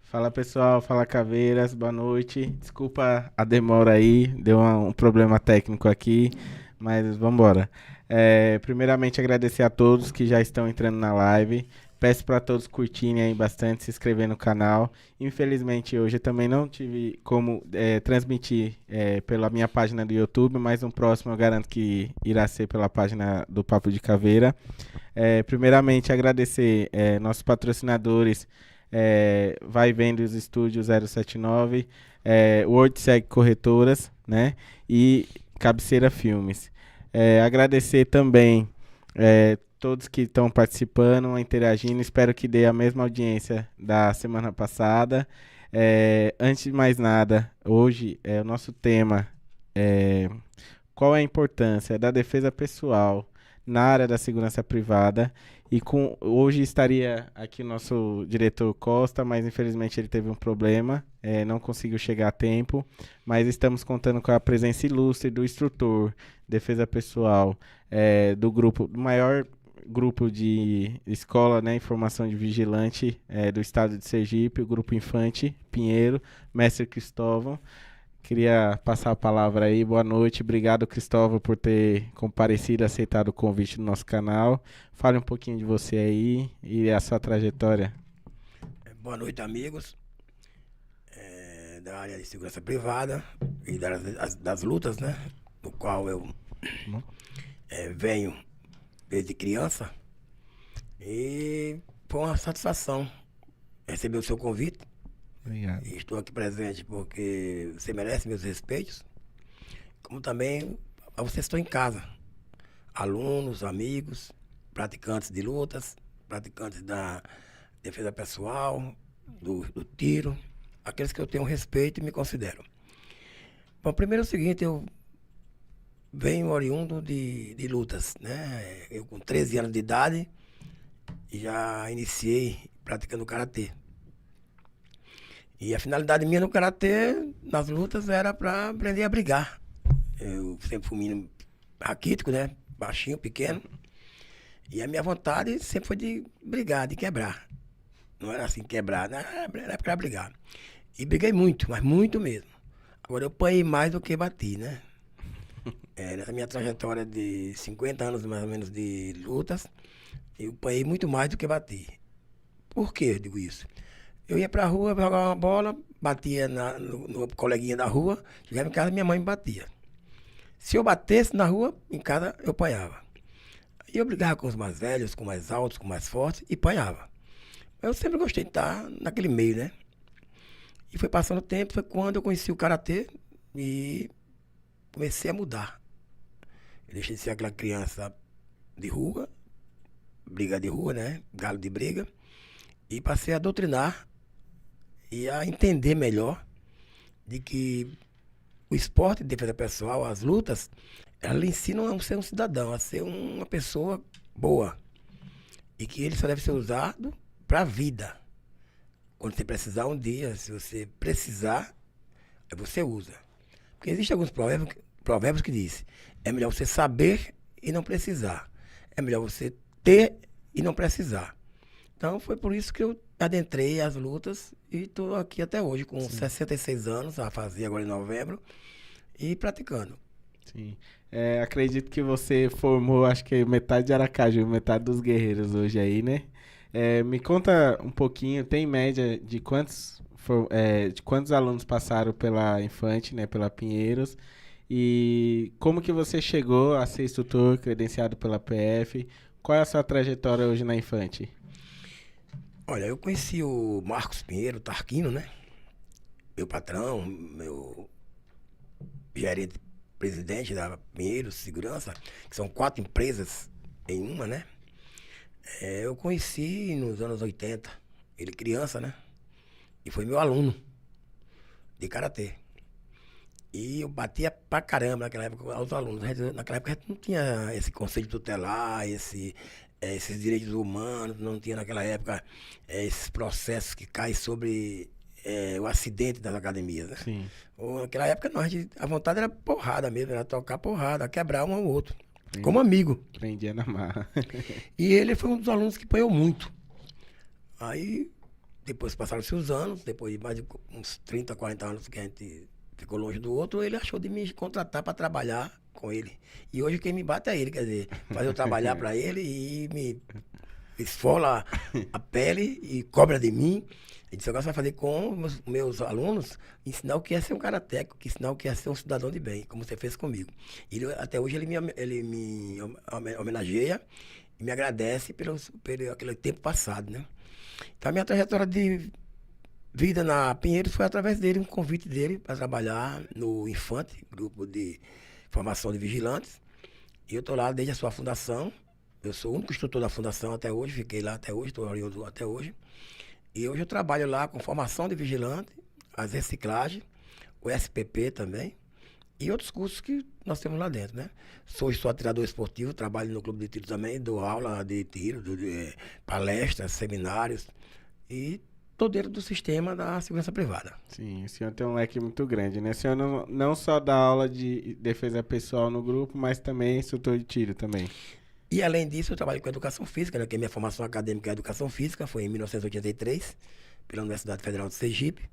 Fala pessoal, fala Caveiras, boa noite. Desculpa a demora aí, deu um problema técnico aqui, mas vamos embora. Primeiramente agradecer a todos que já estão entrando na live. Peço para todos curtirem aí bastante, se inscrever no canal. Infelizmente hoje eu também não tive como transmitir pela minha página do YouTube, mas no próximo eu garanto que irá ser pela página do Papo de Caveira. Primeiramente, agradecer nossos patrocinadores, Vai Vendas Estúdio 079, WordSeg Corretoras, né? E Cabeceira Filmes. Agradecer também todos que estão participando, interagindo. Espero que dê a mesma audiência da semana passada. Antes de mais nada, hoje o nosso tema é qual é a importância da defesa pessoal na área da segurança privada. E hoje estaria aqui o nosso diretor Costa, mas infelizmente ele teve um problema, não conseguiu chegar a tempo. Mas estamos contando com a presença ilustre do instrutor, defesa pessoal, do maior grupo de escola, né, informação de vigilante do estado de Sergipe, o Grupo Infante Pinheiro, mestre Cristóvão. Queria passar a palavra aí. Boa noite. Obrigado, Cristóvão, por ter comparecido e aceitado o convite do nosso canal. Fale um pouquinho de você aí e a sua trajetória. Boa noite, amigos da área de segurança privada e das lutas, né? Do qual eu venho desde criança. E foi uma satisfação receber o seu convite. Obrigado. E estou aqui presente porque você merece meus respeitos. Como também vocês estão em casa. Alunos, amigos, praticantes de lutas, praticantes da defesa pessoal, do tiro, aqueles que eu tenho respeito e me considero. Bom, primeiro é o seguinte, eu venho oriundo de lutas, né? Eu com 13 anos de idade já iniciei praticando karatê. E a finalidade minha no karatê, nas lutas, era para aprender a brigar. Eu sempre fui um menino raquítico, né? Baixinho, pequeno. E a minha vontade sempre foi de brigar, de quebrar. Não era assim, quebrar, né? Era pra brigar. E briguei muito, mas muito mesmo. Agora eu apanhei mais do que bati, né? Nessa minha trajetória de 50 anos, mais ou menos, de lutas, eu apanhei muito mais do que bati. Por que eu digo isso? Eu ia pra rua, jogava uma bola, batia no coleguinha da rua, chegava em casa, minha mãe me batia. Se eu batesse na rua, em casa, eu apanhava. E eu brigava com os mais velhos, com mais altos, com mais fortes, e apanhava. Eu sempre gostei de estar naquele meio, né? E foi passando o tempo, foi quando eu conheci o karatê e comecei a mudar. Eu deixei de ser aquela criança de rua, briga de rua, né? Galo de briga. E passei a doutrinar e a entender melhor de que o esporte de defesa pessoal, as lutas, elas ensinam a ser um cidadão, a ser uma pessoa boa. E que ele só deve ser usado para a vida. Quando você precisar um dia, se você precisar, aí você usa. Porque existem alguns provérbios que dizem, é melhor você saber e não precisar. É melhor você ter e não precisar. Então foi por isso que eu adentrei as lutas e estou aqui até hoje, com 66 anos, a fazer agora em novembro, e praticando. Sim. Acredito que você formou, acho que metade de Aracaju, metade dos guerreiros hoje aí, né? Me conta um pouquinho, tem média de quantos alunos passaram pela Infante, né, pela Pinheiros, e como que você chegou a ser instrutor credenciado pela PF? Qual é a sua trajetória hoje na Infante? Olha, eu conheci o Marcos Pinheiro, Tarquino, né? Meu patrão, meu gerente presidente da Pinheiro Segurança, que são 4 empresas em uma, né? Eu conheci nos anos 80, ele criança, né? E foi meu aluno de karatê. E eu batia pra caramba naquela época aos alunos. Naquela época a gente não tinha esse conceito tutelar, esses direitos humanos, não tinha naquela época esses processos que caem sobre o acidente das academias, né? Sim. Naquela época não, a vontade era porrada mesmo, era tocar porrada, quebrar um ao outro, Aprendi, como amigo. aprendi na marra. E ele foi um dos alunos que apanhou muito. Aí depois passaram-se os anos, depois de mais de uns 30, 40 anos que a gente ficou longe do outro, ele achou de me contratar para trabalhar com ele. E hoje quem me bate é ele, quer dizer, faz eu trabalhar para ele e me esfola a pele e cobra de mim. Ele disse, agora você vai fazer com meus alunos, ensinar o que é ser um cara técnico, ensinar o que é ser um cidadão de bem, como você fez comigo. E até hoje ele me homenageia e me agradece pelo aquele tempo passado, né? Então a minha trajetória de vida na Pinheiros foi através dele, um convite dele para trabalhar no Infante, grupo de formação de vigilantes. E eu estou lá desde a sua fundação. Eu sou o único instrutor da fundação até hoje, fiquei lá até hoje, estou oriundo até hoje. E hoje eu trabalho lá com formação de vigilante, as reciclagens, o SPP também, e outros cursos que nós temos lá dentro, né? Sou atirador esportivo, trabalho no clube de tiro também, dou aula de tiro, palestras, seminários, e estou dentro do sistema da segurança privada. Sim, o senhor tem um leque muito grande, né? O senhor não só dá aula de defesa pessoal no grupo, mas também instrutor de tiro também. E além disso, eu trabalho com educação física, né? Que minha formação acadêmica é educação física, foi em 1983, pela Universidade Federal de Sergipe.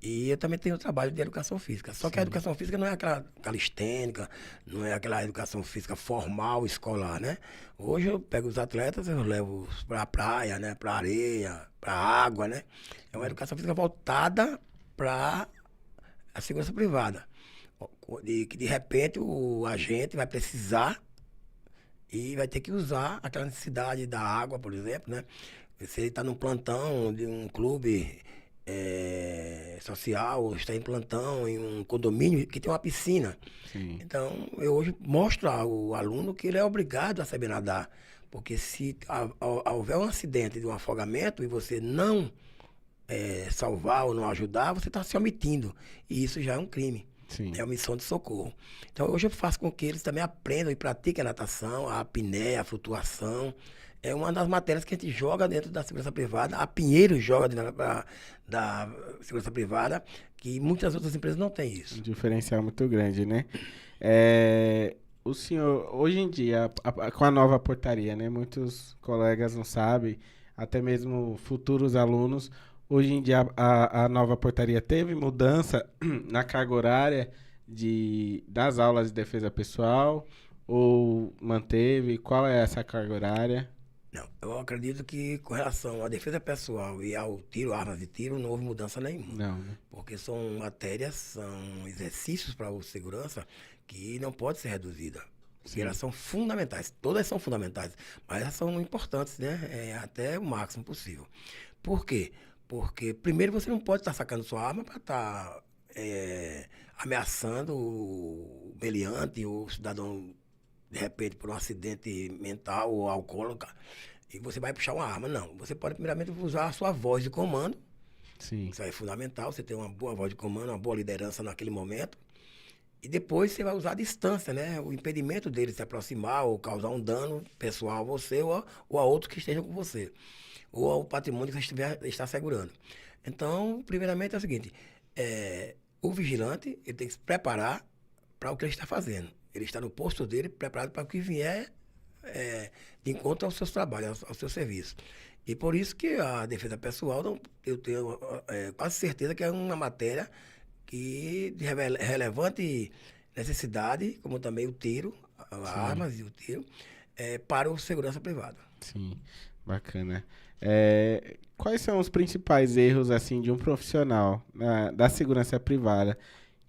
E eu também tenho trabalho de educação física. Só que a educação física não é aquela calistênica, não é aquela educação física formal, escolar, né? Hoje eu pego os atletas, eu levo para a praia, né? Para areia, para água, né? É uma educação física voltada para a segurança privada. Que de repente o agente vai precisar e vai ter que usar aquela necessidade da água, por exemplo, né? Se ele está num plantão de um clube social, ou está em plantão em um condomínio que tem uma piscina. Sim. Então, eu hoje mostro ao aluno que ele é obrigado a saber nadar. Porque se houver um acidente de um afogamento e você não salvar ou não ajudar, você está se omitindo. E isso já é um crime. Sim. É uma missão de socorro. Então, hoje eu faço com que eles também aprendam e pratiquem a natação, a apneia, a flutuação. É uma das matérias que a gente joga dentro da segurança privada. A Pinheiro joga dentro da segurança privada, que muitas outras empresas não têm isso. Um diferencial muito grande, né? O senhor, hoje em dia, com a nova portaria, né? Muitos colegas não sabem, até mesmo futuros alunos. Hoje em dia, a nova portaria teve mudança na carga horária das aulas de defesa pessoal ou manteve? Qual é essa carga horária? Não, eu acredito que com relação à defesa pessoal e ao tiro, armas de tiro, não houve mudança nenhuma. Não, né? Porque são matérias, são exercícios para a segurança que não pode ser reduzida. Porque elas são fundamentais, todas são fundamentais, mas elas são importantes, né? Até o máximo possível. Por quê? Porque, primeiro, você não pode estar sacando sua arma para estar ameaçando o meliante ou o cidadão, de repente, por um acidente mental ou alcoólico, e você vai puxar uma arma. Não. Você pode, primeiramente, usar a sua voz de comando. Sim. Isso é fundamental, você ter uma boa voz de comando, uma boa liderança naquele momento. E depois você vai usar a distância, né? O impedimento dele se aproximar ou causar um dano pessoal a você ou a outros que estejam com você. Ou ao patrimônio que você está segurando. Então, primeiramente é o seguinte, o vigilante ele tem que se preparar para o que ele está fazendo. Ele está no posto dele, preparado para o que vier de encontro aos seus trabalhos, ao seu serviço. E por isso que a defesa pessoal, eu tenho quase certeza que é uma matéria que de relevante necessidade, como também o tiro, as armas e o tiro, para o segurança privada. Sim, bacana. Quais são os principais erros assim de um profissional da segurança privada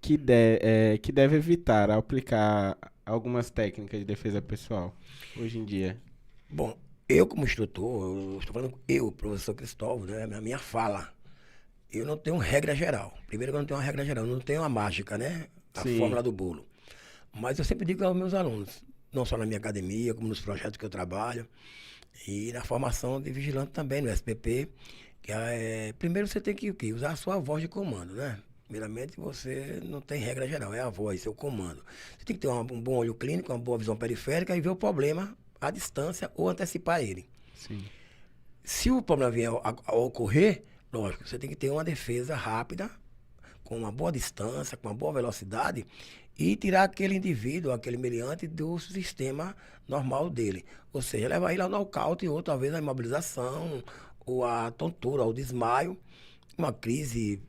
que deve evitar ao aplicar algumas técnicas de defesa pessoal hoje em dia? Bom, eu como instrutor, eu estou falando professor Cristóvão, né, na minha fala, eu não tenho regra geral. Primeiro que eu não tenho uma regra geral, eu não tenho a mágica, né? A Sim. fórmula do bolo. Mas eu sempre digo aos meus alunos, não só na minha academia, como nos projetos que eu trabalho, e na formação de vigilante também, no SPP, que primeiro você tem que usar a sua voz de comando, né? Primeiramente, você não tem regra geral, é a voz, é o comando. Você tem que ter um bom olho clínico, uma boa visão periférica e ver o problema à distância ou antecipar ele. Sim. Se o problema vier a ocorrer, lógico, você tem que ter uma defesa rápida, com uma boa distância, com uma boa velocidade, e tirar aquele indivíduo, aquele meliante, do sistema normal dele. Ou seja, levar ele ao nocaute ou talvez à imobilização, ou a tontura, ou desmaio, uma crise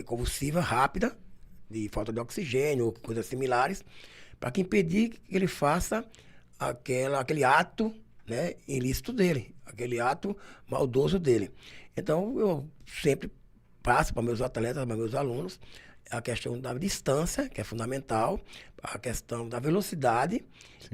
convulsiva rápida, de falta de oxigênio, ou coisas similares, para que impedir que ele faça aquele ato, né, ilícito dele, aquele ato maldoso dele. Então, eu sempre passo para meus atletas, para meus alunos, a questão da distância, que é fundamental, a questão da velocidade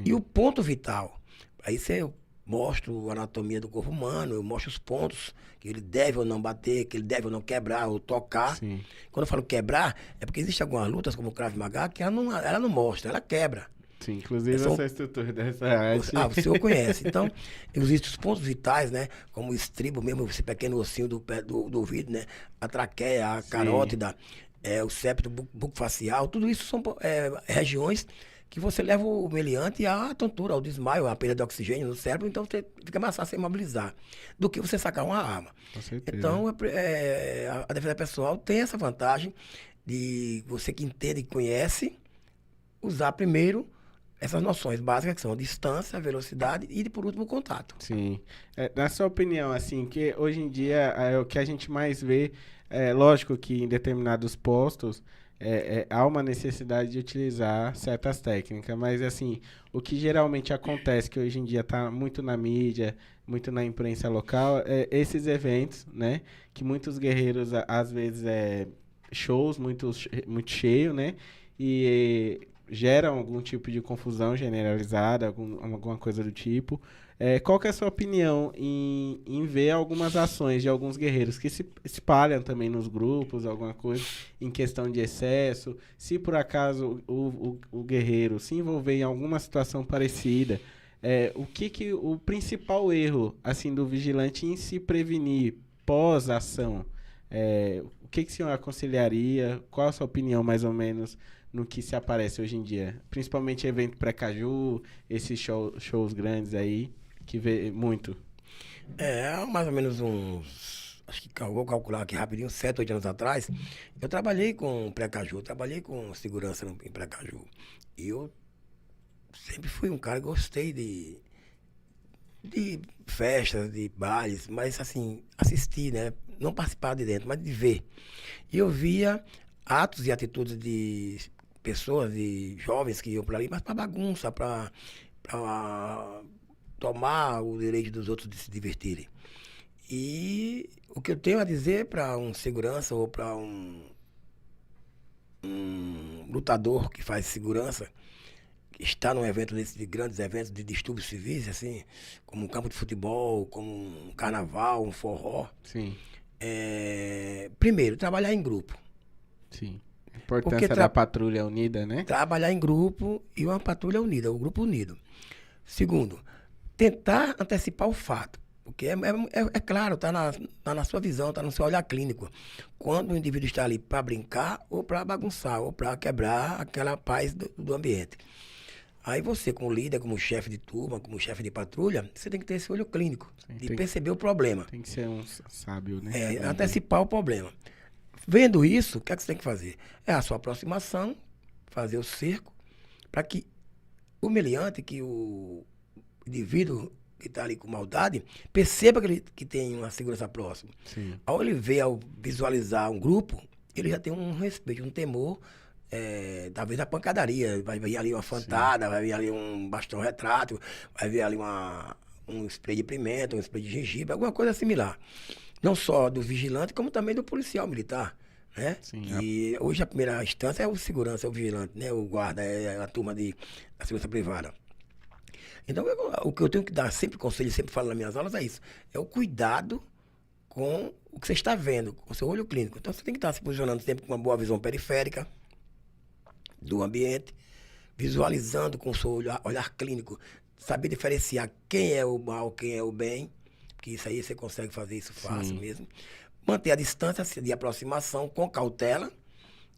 e o ponto vital. Aí eu mostro a anatomia do corpo humano, eu mostro os pontos que ele deve ou não bater, que ele deve ou não quebrar ou tocar. Sim. Quando eu falo quebrar, é porque existem algumas lutas, como o Krav Maga, que ela não mostra, ela quebra. Sim, inclusive eu sou instrutor dessa arte. Você o conhece. Então, existem os pontos vitais, né? Como o estribo mesmo, esse pequeno ossinho do ouvido, né? A traqueia, a carótida, o septo bucofacial, tudo isso são regiões que você leva o meliante à tontura, ao desmaio, à perda de oxigênio no cérebro, então fica mais fácil você imobilizar do que você sacar uma arma. Com certeza. Então, a defesa pessoal tem essa vantagem de você que entende e conhece, usar primeiro essas noções básicas que são a distância, a velocidade e, por último, o contato. Sim. Na sua opinião, assim, que hoje em dia o que a gente mais vê, lógico que em determinados postos há uma necessidade de utilizar certas técnicas, mas assim, o que geralmente acontece, que hoje em dia está muito na mídia, muito na imprensa local, esses eventos, né, que muitos guerreiros, às vezes, shows muito cheio, né, e geram algum tipo de confusão generalizada, alguma coisa do tipo. Qual que é a sua opinião em ver algumas ações de alguns guerreiros que se espalham também nos grupos, alguma coisa, em questão de excesso? Se por acaso o guerreiro se envolver em alguma situação parecida, o principal erro assim do vigilante em se prevenir pós-ação? O que o senhor aconselharia? Qual a sua opinião, mais ou menos, no que se aparece hoje em dia? Principalmente evento pré-caju, esses shows grandes aí, que vê muito. Mais ou menos acho que eu vou calcular aqui rapidinho, 7, 8 anos atrás, eu trabalhei com pré-caju, trabalhei com segurança em pré-caju. E eu sempre fui um cara que gostei de festas, de bailes, mas assim, assistir, né? Não participar de dentro, mas de ver. E eu via atos e atitudes de pessoas, de jovens que iam para ali, mas para bagunça, para tomar o direito dos outros de se divertirem. E o que eu tenho a dizer para um segurança ou para um lutador que faz segurança, que está num evento desses, de grandes eventos de distúrbios civis, assim, como um campo de futebol, como um carnaval, um forró. Sim. Primeiro, trabalhar em grupo. Sim. A importância da patrulha unida, né? Trabalhar em grupo e uma patrulha unida, o grupo unido. Segundo, tentar antecipar o fato. Porque é claro, está na sua visão, está no seu olhar clínico. Quando o indivíduo está ali para brincar ou para bagunçar, ou para quebrar aquela paz do ambiente. Aí você, como líder, como chefe de turma, como chefe de patrulha, você tem que ter esse olho clínico, de perceber o problema. Tem que ser um sábio, né? Antecipar o problema. Vendo isso, o que é que você tem que fazer? É a sua aproximação, fazer o cerco, para que o meliante, que o indivíduo que está ali com maldade, perceba que tem uma segurança próxima. Sim. Ao ele ver, ao visualizar um grupo, ele já tem um respeito, um temor, talvez da pancadaria. Vai vir ali uma fantada, sim, vai vir ali um bastão retrátil, vai vir ali um spray de pimenta, um spray de gengibre, alguma coisa similar. Não só do vigilante, como também do policial militar, né? Sim, e hoje a primeira instância é o segurança, é o vigilante, né? O guarda, a turma da segurança privada. Então, o que eu tenho que dar sempre conselho, sempre falo nas minhas aulas, é isso. É o cuidado com o que você está vendo, com o seu olho clínico. Então, você tem que estar se posicionando sempre com uma boa visão periférica do ambiente, visualizando com o seu olhar clínico, saber diferenciar quem é o mal, quem é o bem, que isso aí você consegue fazer isso fácil, sim, mesmo. Manter a distância de aproximação com cautela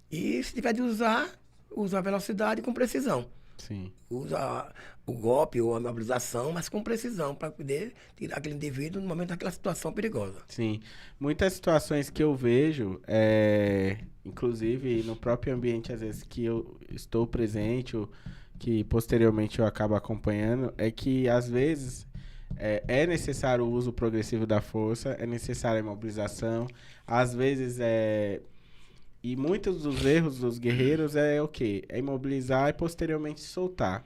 e, se tiver de usar a velocidade com precisão. Sim. Usa o golpe ou a mobilização, mas com precisão, para poder tirar aquele indivíduo no momento daquela situação perigosa. Sim. Muitas situações que eu vejo, inclusive no próprio ambiente, às vezes, que eu estou presente, ou que posteriormente eu acabo acompanhando, é que, às vezes, é necessário o uso progressivo da força, é necessária a imobilização. Às vezes e muitos dos erros dos guerreiros é o quê? É imobilizar e posteriormente soltar,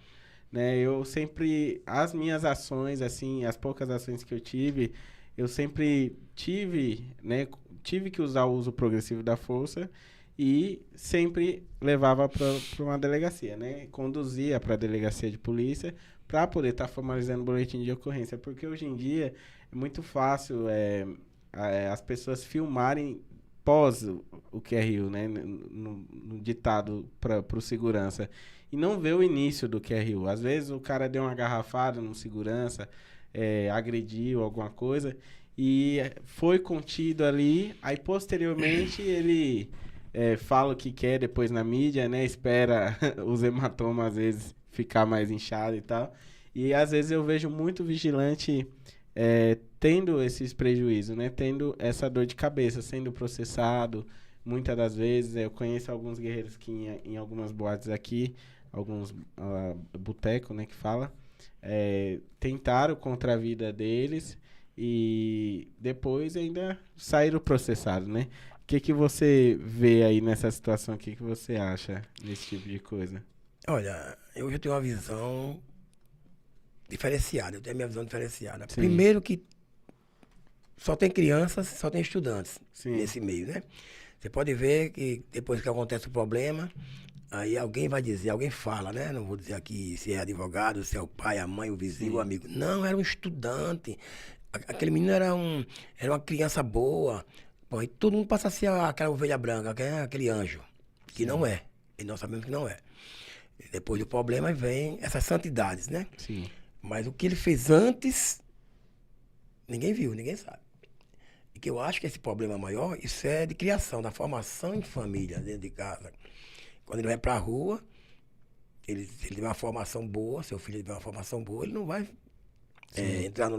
né? Eu sempre, as minhas ações, assim, as poucas ações que eu sempre tive, né? Tive que usar o uso progressivo da força e sempre levava para uma delegacia, né? Conduzia para a delegacia de polícia para poder estar formalizando o boletim de ocorrência, porque hoje em dia é muito fácil as pessoas filmarem pós o QRU, né, no ditado para o segurança, e não vê o início do QRU. Às vezes o cara deu uma garrafada no segurança, agrediu alguma coisa, e foi contido ali, aí posteriormente ele fala o que quer depois na mídia, né, espera os hematomas às vezes ficar mais inchado e tal, e às vezes eu vejo muito vigilante tendo esses prejuízos, né? Tendo essa dor de cabeça, sendo processado. Muitas das vezes, eu conheço alguns guerreiros que em algumas boates aqui, alguns boteco, né, que fala, tentaram contra a vida deles e depois ainda saíram processados, né? O que você vê aí nessa situação? O que você acha desse tipo de coisa? Olha, eu já tenho uma visão diferenciada, eu tenho a minha visão diferenciada. Sim. Primeiro que só tem crianças, só tem estudantes Sim. nesse meio, né? Você pode ver que depois que acontece o problema, aí alguém vai dizer, alguém fala, né? Não vou dizer aqui se é advogado, se é o pai, a mãe, o vizinho, Sim. o amigo. Não, era um estudante. Aquele menino era uma criança boa. Bom, e todo mundo passa a ser aquela ovelha branca, aquele anjo. Que Sim. não é. E nós sabemos que não é. Depois do problema vem essas santidades, né? Sim. Mas o que ele fez antes, ninguém viu, ninguém sabe. E que eu acho que esse problema maior, isso é de criação, da formação em família, dentro de casa. Quando ele vai pra rua, ele tem uma formação boa, seu filho tiver uma formação boa, ele não vai entrar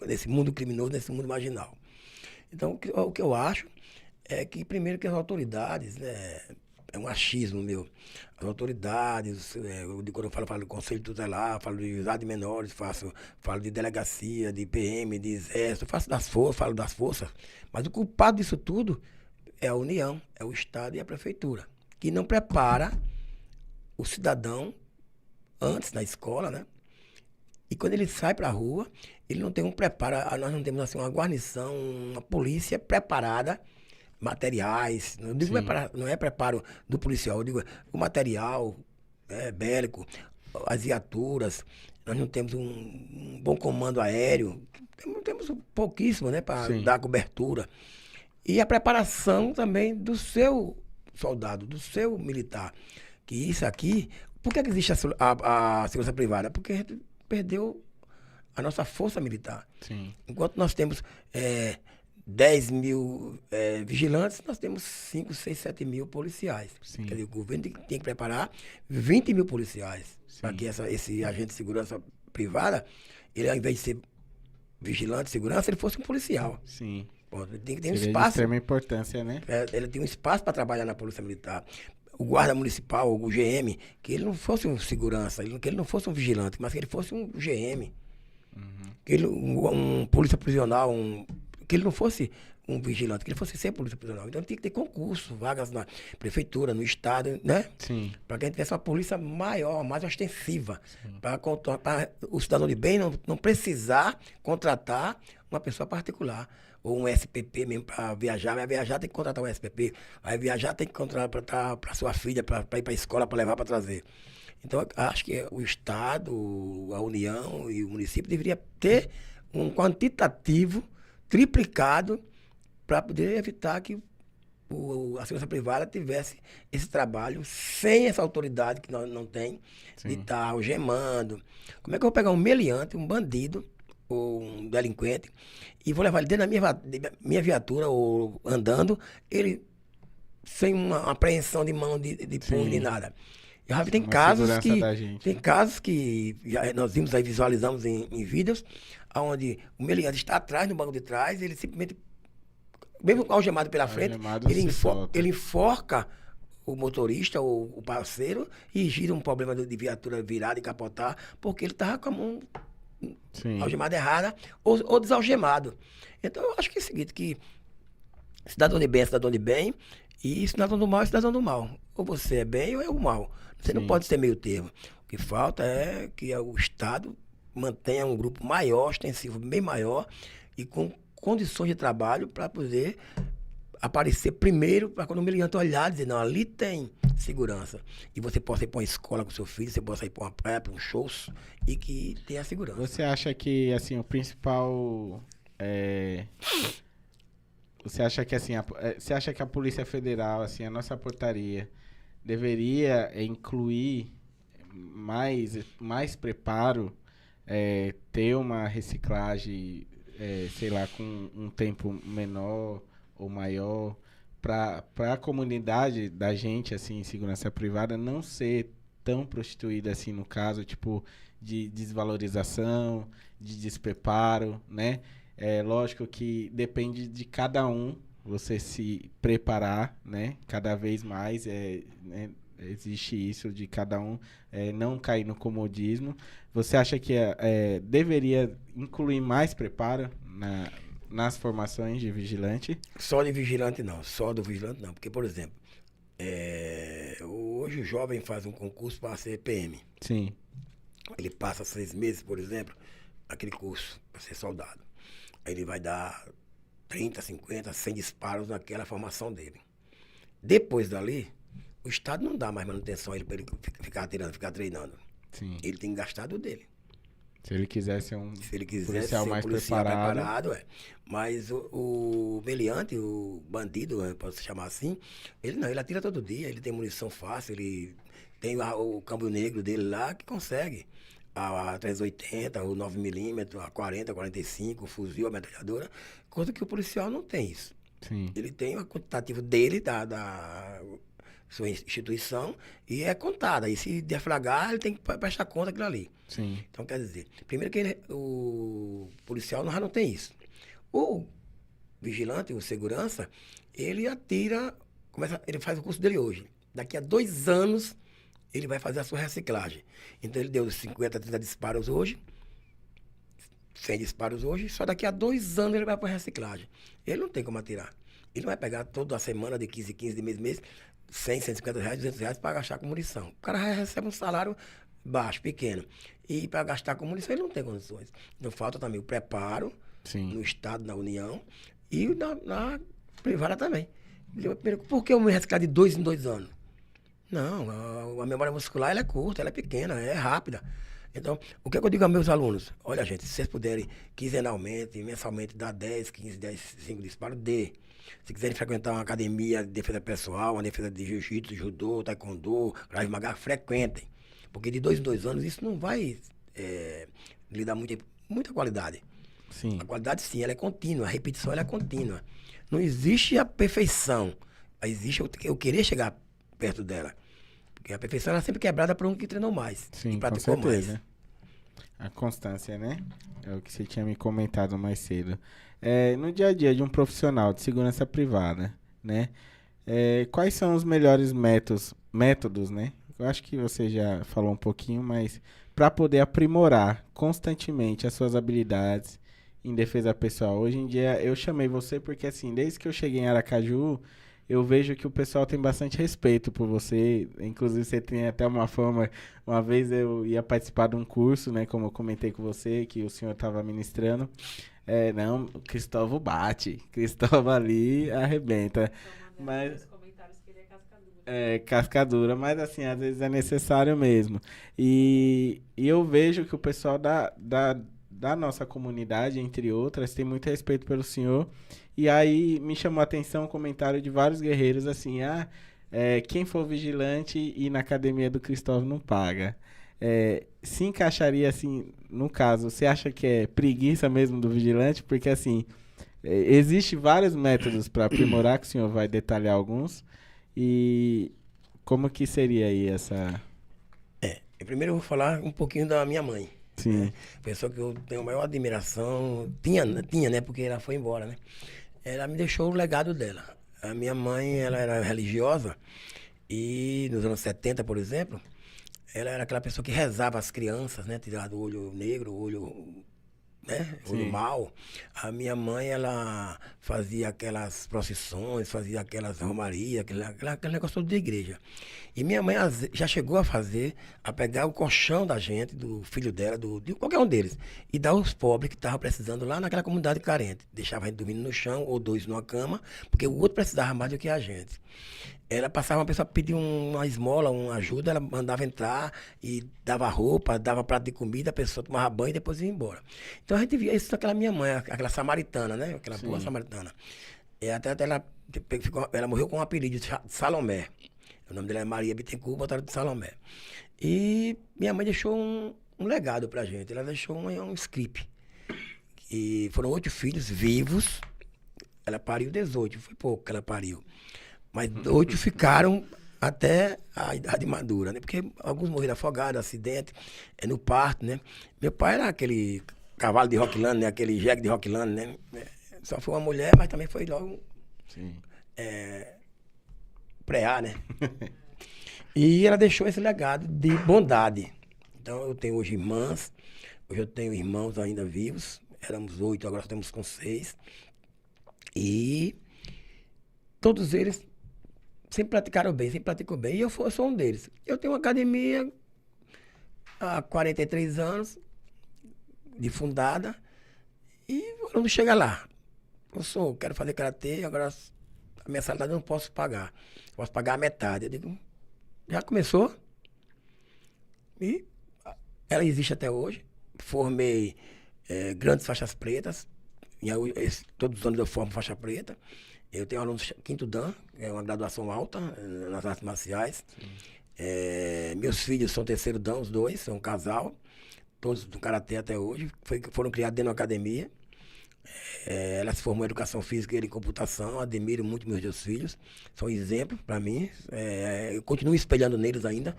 nesse mundo criminoso, nesse mundo marginal. Então, o que eu acho é que, primeiro, que as autoridades, né, é um achismo meu. As autoridades, quando eu falo do Conselho Tutelar, falo de juizado de menores, falo de delegacia, de PM, de exército, falo das forças. Mas o culpado disso tudo é a União, é o Estado e a Prefeitura, que não prepara o cidadão antes na escola, né? E quando ele sai para a rua, ele não tem um preparo, nós não temos assim, uma guarnição, uma polícia preparada, materiais, não é preparo do policial, eu digo o material bélico, as viaturas, nós não temos um bom comando aéreo, temos pouquíssimo, né, para dar cobertura. E a preparação também do seu soldado, do seu militar. Que isso aqui, por que existe a segurança privada? Porque a gente perdeu a nossa força militar. Sim. Enquanto nós temos 10 mil vigilantes, nós temos 5, 6, 7 mil policiais. Sim. Quer dizer, o governo tem que preparar 20 mil policiais para que esse agente de segurança privada, ele ao invés de ser vigilante de segurança, ele fosse um policial. Sim. Bom, ele tem que ter um Seria de espaço. extrema importância, né? Ele tem um espaço para trabalhar na Polícia Militar. O guarda municipal, o GM, que ele não fosse um segurança, que ele não fosse um vigilante, mas que ele fosse um GM. Que ele, um polícia prisional, que ele não fosse um vigilante, que ele fosse ser polícia prisional. Então tem que ter concurso, vagas na prefeitura, no estado, né? Sim. Para que a gente tivesse uma polícia maior, mais ostensiva. Para o cidadão de bem não precisar contratar uma pessoa particular. Ou um SPP mesmo para viajar. Vai viajar, tem que contratar um SPP. Vai viajar, tem que contratar para sua filha, para ir para a escola, para levar, para trazer. Então, acho que o Estado, a União e o município deveria ter um quantitativo triplicado para poder evitar que a segurança privada tivesse esse trabalho sem essa autoridade que nós não tem, de estar algemando. Como é que eu vou pegar um meliante, um bandido, ou um delinquente, e vou levar ele dentro da minha viatura, ou andando, ele sem uma apreensão de mão, de punho, de nada. Tem casos que nós vimos aí, visualizamos em vídeos, onde o meliante está atrás, no banco de trás, ele simplesmente, mesmo algemado pela frente, ele enforca o motorista ou o parceiro e gira um problema de viatura virada e capotar, porque ele estava com a mão Sim. algemada errada ou desalgemado. Então, eu acho que é o seguinte, que cidadão de bem é cidadão de bem, e cidadão do mal é cidadão do mal. Ou você é bem ou é o mal. Você não Sim. pode ser meio termo. O que falta é que o Estado mantenha um grupo maior, extensivo, bem maior, e com condições de trabalho para poder aparecer primeiro, para quando o miliante olhar e dizer, não, ali tem segurança. E você possa ir para uma escola com seu filho, você possa ir para uma praia, para um show, e que tenha segurança. Você acha que, assim, o principal... é, Você acha que, assim, você acha que a Polícia Federal, assim, a nossa portaria, deveria incluir mais preparo, ter uma reciclagem, sei lá, com um tempo menor ou maior, para a comunidade da gente, assim, em segurança privada, não ser tão prostituída, assim, no caso, tipo, de desvalorização, de despreparo, né? É lógico que depende de cada um você se preparar, né? Cada vez mais né? Existe isso de cada um não cair no comodismo. Você acha que deveria incluir mais preparo nas formações de vigilante? Só de vigilante não, só do vigilante não. Porque, por exemplo, hoje o jovem faz um concurso para ser PM. Sim, Ele passa 6 meses, por exemplo, aquele curso para ser soldado. Aí ele vai dar 30, 50, 100 disparos naquela formação dele. Depois dali, o Estado não dá mais manutenção a ele para ele ficar atirando, ficar treinando. sim. Ele tem que gastar do dele. Se ele quiser ser um Se ele quiser policial ser mais policial preparado, Mas o meliante, o bandido, posso chamar assim, ele não, ele atira todo dia, ele tem munição fácil, ele tem o câmbio negro dele lá que consegue. A 380, o 9mm, a 40, 45, o fuzil, a metralhadora, coisa que o policial não tem isso. sim, Ele tem o quantitativo dele, da sua instituição, e é contada. E se deflagrar, ele tem que prestar conta daquilo ali. sim, Então, quer dizer, primeiro que o policial já não tem isso. O vigilante, o segurança, ele atira, ele faz o curso dele hoje. Daqui a 2 anos, ele vai fazer a sua reciclagem. Então, ele deu 50, 30 disparos hoje, 100 disparos hoje, só daqui a 2 anos ele vai para a reciclagem. Ele não tem como atirar. Ele vai pegar toda a semana, de 15 em 15, de mês em mês, 100, 150 reais, 200 reais para gastar com munição. O cara recebe um salário baixo, pequeno. E para gastar com munição ele não tem condições. Então falta também o preparo sim. no Estado, na União e na privada também. Por que eu me reciclar de 2 em 2 anos? Não, a memória muscular ela é curta, ela é pequena, é rápida. Então, o que é que eu digo aos meus alunos? Olha, gente, se vocês puderem quinzenalmente, mensalmente, dar 10, 15, 10, 5 disparos, dê. Se quiserem frequentar uma academia de defesa pessoal, uma defesa de jiu-jitsu, judô, taekwondo, krav maga, frequentem. Porque de 2 em 2 anos isso não vai lhe dar muita qualidade. Sim. A qualidade sim, ela é contínua, a repetição ela é contínua. Não existe a perfeição, mas existe eu querer chegar perto dela. Porque a perfeição ela é sempre quebrada por um que treinou mais. Sim, e com praticou certeza. mais. A constância, né? É o que você tinha me comentado mais cedo. No dia a dia de um profissional de segurança privada, né? Quais são os melhores métodos, né? Eu acho que você já falou um pouquinho, mas para poder aprimorar constantemente as suas habilidades em defesa pessoal. Hoje em dia eu chamei você porque assim, desde que eu cheguei em Aracaju, eu vejo que o pessoal tem bastante respeito por você. Inclusive, você tem até uma fama. Uma vez eu ia participar de um curso, né? Como eu comentei com você, que o senhor estava ministrando. Não, o Cristóvão bate. Cristóvão ali arrebenta. Mas cascadura, mas assim, às vezes é necessário mesmo. E eu vejo que o pessoal da nossa comunidade, entre outras, tem muito respeito pelo senhor. E aí me chamou a atenção um comentário de vários guerreiros assim, quem for vigilante e ir na academia do Cristóvão não paga. Se encaixaria assim, no caso, você acha que é preguiça mesmo do vigilante? Porque assim, existe vários métodos para aprimorar, que o senhor vai detalhar alguns. E como que seria aí essa... Primeiro eu vou falar um pouquinho da minha mãe. Sim. Pessoa que eu tenho a maior admiração, tinha, né, porque ela foi embora, né? Ela me deixou o legado dela. A minha mãe, ela era religiosa e nos anos 70, por exemplo, ela era aquela pessoa que rezava as crianças, né? Tirava o olho negro, o olho, né? Olho Sim. mau. A minha mãe, ela fazia aquelas procissões, fazia aquelas romarias, aquele negócio todo de igreja. E minha mãe já chegou a fazer, a pegar o colchão da gente, do filho dela, de qualquer um deles, e dar aos pobres que estavam precisando lá naquela comunidade carente. Deixava a gente dormindo no chão, ou dois numa cama, porque o outro precisava mais do que a gente. Ela passava, uma pessoa pedir uma esmola, uma ajuda, ela mandava entrar e dava roupa, dava prato de comida, a pessoa tomava banho e depois ia embora. Então a gente via isso naquela minha mãe, aquela samaritana, né? Aquela boa Sim. samaritana. E até ela morreu com um apelido de Salomé. O nome dela é Maria Bittencourt, botaram de Salomé. E minha mãe deixou um legado pra gente. Ela deixou um script. E foram 8 filhos vivos. Ela pariu 18, foi pouco que ela pariu. Mas 8 ficaram até a idade madura, né? Porque alguns morreram afogados, acidente, no parto, né? Meu pai era aquele cavalo de Rockland, né? Aquele jegue de Rockland, né? Só foi uma mulher, mas também foi logo Sim. preá, né? E ela deixou esse legado de bondade. Então eu tenho hoje irmãs, hoje eu tenho irmãos ainda vivos. Éramos 8, agora estamos com 6. E todos eles sempre praticaram bem, sempre praticam bem. E eu sou um deles. Eu tenho uma academia há 43 anos, de fundada, e não chega lá. Quero fazer karatê, agora a mensalidade eu não posso pagar. Posso pagar a metade. Eu digo, já começou? E ela existe até hoje. Formei grandes faixas pretas. Todos os anos eu formo faixa preta. Eu tenho alunos quinto dan, que é uma graduação alta nas artes marciais. Meus filhos são terceiro dan, os dois, são um casal. Todos do karatê até hoje. Foram criados dentro da academia. Ela se formou em educação física e em computação. Admiro muito meus 2 filhos. São exemplos para mim. Eu continuo espelhando neles ainda.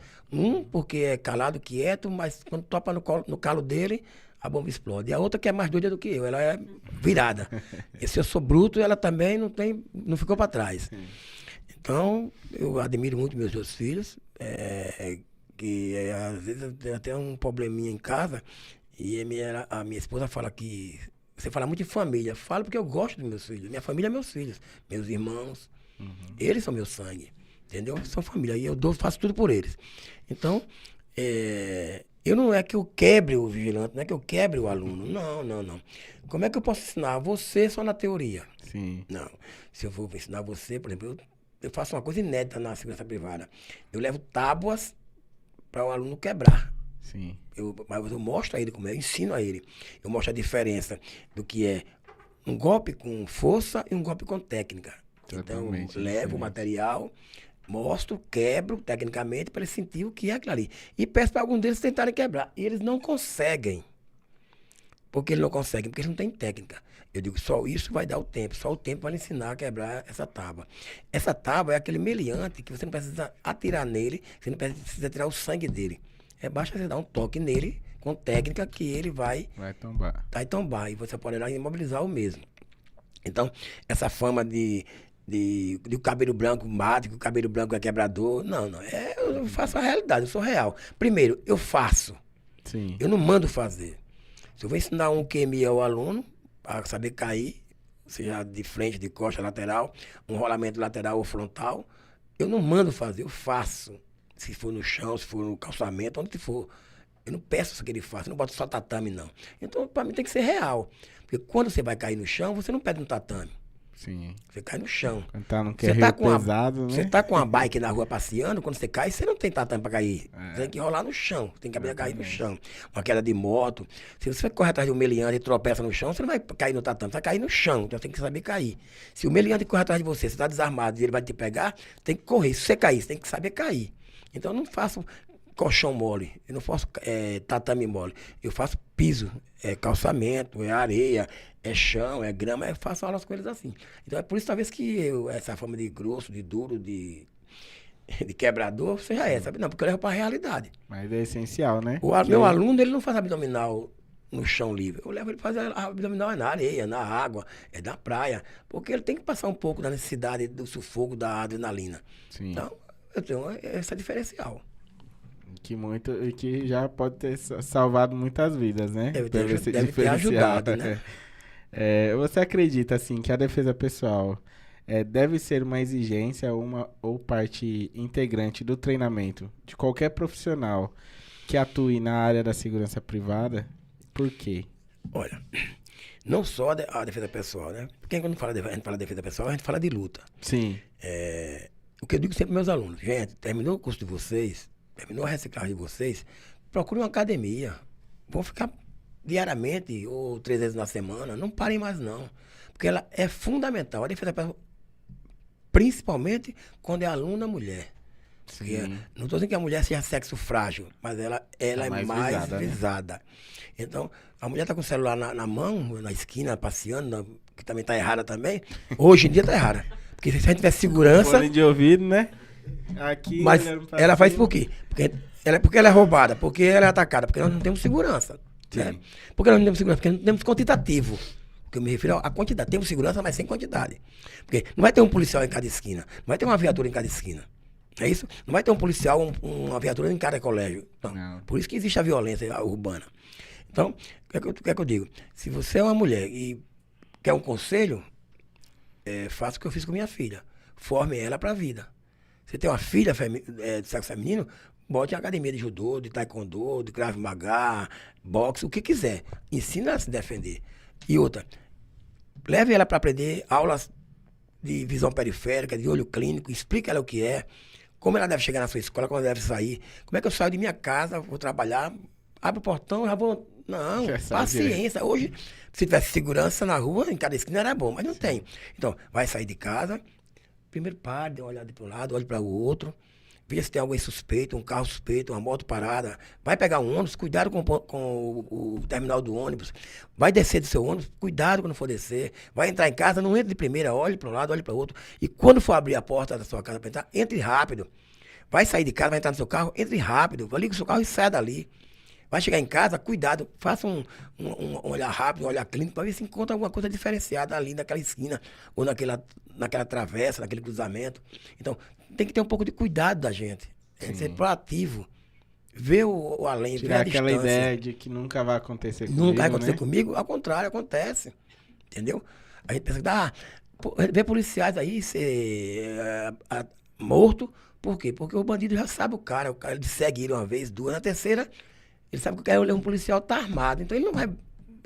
Porque é calado, quieto, mas quando topa no calo dele, a bomba explode. E a outra que é mais doida do que eu, ela é virada. E se eu sou bruto, ela também não ficou para trás. Então, eu admiro muito meus 2 filhos. Às vezes tem até um probleminha em casa. E a minha esposa fala que você fala muito em família. Falo porque eu gosto dos meus filhos. Minha família é meus filhos. Meus irmãos. Eles são meu sangue. Entendeu? São família. E eu faço tudo por eles. Então, eu não é que eu quebre o vigilante, não é que eu quebre o aluno. Não, não, não. Como é que eu posso ensinar você só na teoria? Sim. Não. Se eu for ensinar você, por exemplo, eu faço uma coisa inédita na segurança privada. Eu levo tábuas para o aluno quebrar. Sim. Mas eu mostro a ele como é, eu ensino a ele. Eu mostro a diferença do que é um golpe com força e um golpe com técnica. Totalmente Então, eu levo o diferente. material, mostro, quebro tecnicamente para ele sentir o que é aquilo ali. E peço para alguns deles tentarem quebrar. E eles não conseguem. Por que eles não conseguem? Porque eles não têm técnica. Eu digo, só isso vai dar o tempo. Só o tempo vai lhe ensinar a quebrar essa tábua. Essa tábua é aquele meliante que você não precisa atirar nele, você não precisa tirar o sangue dele. Basta você dar um toque nele com técnica que ele vai tombar. tombar. E você poderá imobilizar o mesmo. Então, essa fama de o cabelo branco mata, que o cabelo branco é quebrador. Não, não. Eu faço a realidade, eu sou real. Primeiro, eu faço. Sim. Eu não mando fazer. Se eu vou ensinar um QMI ao aluno, para saber cair, seja de frente, de costa, lateral, um rolamento lateral ou frontal, eu não mando fazer, eu faço. Se for no chão, se for no calçamento, onde for. Eu não peço isso que ele faça, eu não boto só tatame, não. Então, para mim, tem que ser real. Porque quando você vai cair no chão, você não pede um tatame. Sim. Você cai no chão. Quando tá no Você QRU pesado, né? Você tá com uma bike na rua passeando, quando você cai, você não tem tatame para cair. Você tem que rolar no chão, tem que aprender a cair no chão. Uma queda de moto. Se você corre atrás de um meliante e tropeça no chão, você não vai cair no tatame, você vai cair no chão. Então tem que saber cair. Se o meliante corre atrás de você está desarmado e ele vai te pegar, tem que correr. Se você cair, você tem que saber cair. Então eu não faço colchão mole, eu não faço tatame mole. Eu faço piso, calçamento, areia, chão, grama, eu faço aulas com eles assim. Então é por isso talvez que essa forma de grosso, de duro, de quebrador, seja essa, sabe? Não, porque eu levo para a realidade. Mas é essencial, né? Meu aluno, ele não faz abdominal no chão livre. Eu levo ele para fazer abdominal na areia, na água, na praia, porque ele tem que passar um pouco da necessidade do sufoco, da adrenalina. Sim. Então, eu tenho essa diferencial. Que já pode ter salvado muitas vidas, né? Deve ter ajudado, né? Você acredita, assim, que a defesa pessoal deve ser uma exigência ou parte integrante do treinamento de qualquer profissional que atue na área da segurança privada? Por quê? Olha, não só a defesa pessoal, né? Porque quando a gente fala de defesa pessoal, a gente fala de luta. Sim. O que eu digo sempre para meus alunos, gente, terminou o curso de vocês, terminou a reciclagem de vocês, procure uma academia. Vão ficar diariamente ou 3 vezes na semana, não parem mais não. Porque ela é fundamental. A defesa pessoal, principalmente quando é aluna mulher. Porque não estou dizendo que a mulher seja sexo frágil, mas ela é mais visada. Né? Então, a mulher está com o celular na mão, na esquina, passeando, que também está errada também. Hoje em dia está errada. Porque se a gente tiver segurança... Fone de ouvido, né? Aqui, mas ela faz por quê? Porque ela é roubada, porque ela é atacada, porque nós não temos segurança. Né? Por que nós não temos segurança? Porque não temos quantitativo. Porque eu me refiro à quantidade. Temos segurança, mas sem quantidade. Porque não vai ter um policial em cada esquina, não vai ter uma viatura em cada esquina. É isso? Não vai ter um policial, uma viatura em cada colégio. Não. Por isso que existe a violência urbana. Então, o que é que eu digo? Se você é uma mulher e quer um conselho, faça o que eu fiz com minha filha. Forme ela para a vida. Você tem uma filha de sexo feminino, bote em academia de judô, de taekwondo, de krav maga, boxe, o que quiser. Ensina ela a se defender. E outra, leve ela para aprender aulas de visão periférica, de olho clínico, explique ela o que é, como ela deve chegar na sua escola, como ela deve sair, como é que eu saio de minha casa, vou trabalhar, abro o portão, já vou... Não, paciência. Hoje, se tivesse segurança na rua, em cada esquina era bom, mas não tem. Então, vai sair de casa, primeiro pare, dê uma olhada para um lado, olhe para o outro, veja se tem alguém suspeito, um carro suspeito, uma moto parada. Vai pegar um ônibus, cuidado com o terminal do ônibus. Vai descer do seu ônibus, cuidado quando for descer. Vai entrar em casa, não entre de primeira, olhe para um lado, olhe para o outro. E quando for abrir a porta da sua casa para entrar, entre rápido. Vai sair de casa, vai entrar no seu carro, entre rápido. Liga o seu carro e saia dali. Vai chegar em casa, cuidado, faça um olhar rápido, um olhar clínico, para ver se encontra alguma coisa diferenciada ali naquela esquina, ou naquela travessa, naquele cruzamento. Então, tem que ter um pouco de cuidado da gente. Ser proativo. Ver o além, ver a aquela distância. Ideia de que nunca vai acontecer comigo, Nunca vai acontecer comigo, ao contrário, acontece. Entendeu? A gente pensa, ver policiais aí ser morto, por quê? Porque o bandido já sabe o cara ele segue ele uma vez, duas, na terceira... Ele sabe que o cara é um policial, tá armado. Então ele não vai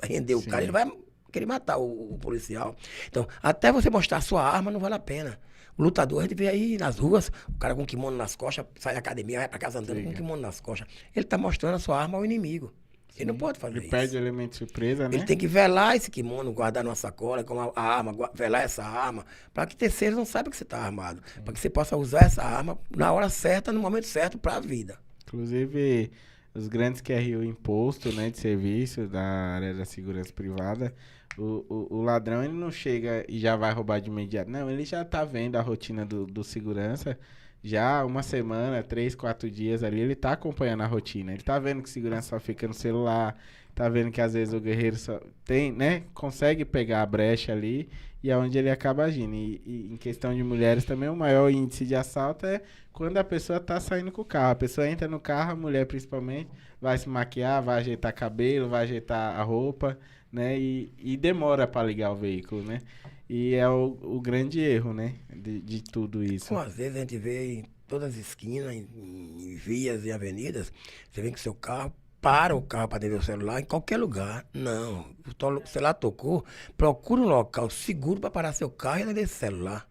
render o cara, ele vai querer matar o policial. Então, até você mostrar a sua arma, não vale a pena. O lutador, a gente vê aí nas ruas, o cara com kimono nas costas, sai da academia, vai pra casa andando com kimono nas costas. Ele tá mostrando a sua arma ao inimigo. Ele não pode fazer isso. Ele perde o elemento de surpresa, né? Ele tem que velar esse kimono, guardar numa sacola com a arma, velar essa arma, para que terceiros não saibam que você está armado. Para que você possa usar essa arma na hora certa, no momento certo, para a vida. Inclusive... Os grandes que o imposto, né, de serviço da área da segurança privada, o ladrão ele não chega e já vai roubar de imediato. Não, ele já tá vendo a rotina do segurança, já uma semana, 3, 4 dias ali, ele tá acompanhando a rotina. Ele tá vendo que o segurança só fica no celular, tá vendo que às vezes o guerreiro só tem, né, consegue pegar a brecha ali e é onde ele acaba agindo. E em questão de mulheres também, o maior índice de assalto é quando a pessoa tá saindo com o carro. A pessoa entra no carro, a mulher principalmente, vai se maquiar, vai ajeitar cabelo, vai ajeitar a roupa, né? E demora para ligar o veículo, né? E é o grande erro, né? De tudo isso. Então, às vezes a gente vê em todas as esquinas, em vias e avenidas, você vê que seu carro, para o carro para atender o celular em qualquer lugar. Não, o celular tocou, procura um local seguro para parar seu carro e atender esse celular.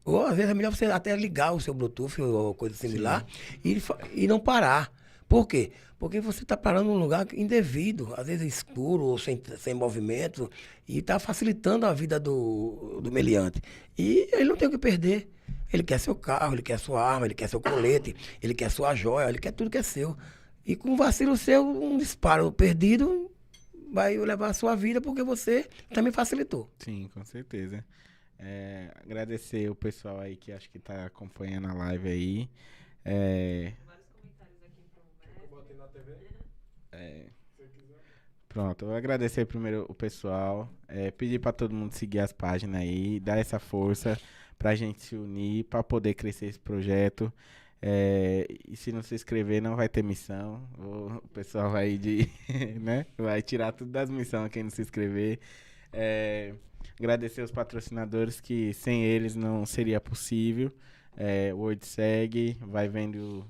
Ou às vezes é melhor você até ligar o seu Bluetooth ou coisa similar e não parar. Por quê? Porque você está parando num lugar indevido, às vezes escuro ou sem movimento, e está facilitando a vida do meliante. E ele não tem o que perder. Ele quer seu carro, ele quer sua arma, ele quer seu colete, ele quer sua joia, ele quer tudo que é seu. E com um vacilo seu, um disparo perdido vai levar a sua vida porque você também facilitou. Sim, com certeza. Agradecer o pessoal aí que acho que tá acompanhando a live aí. Vários comentários aqui pro Eu botei na TV. Se quiser. Pronto, eu vou agradecer primeiro o pessoal, pedir para todo mundo seguir as páginas aí, dar essa força pra gente se unir, para poder crescer esse projeto. E se não se inscrever, não vai ter missão. O pessoal vai né? Vai tirar tudo das missões quem não se inscrever. Agradecer os patrocinadores que sem eles não seria possível. O WordSeg vai vendo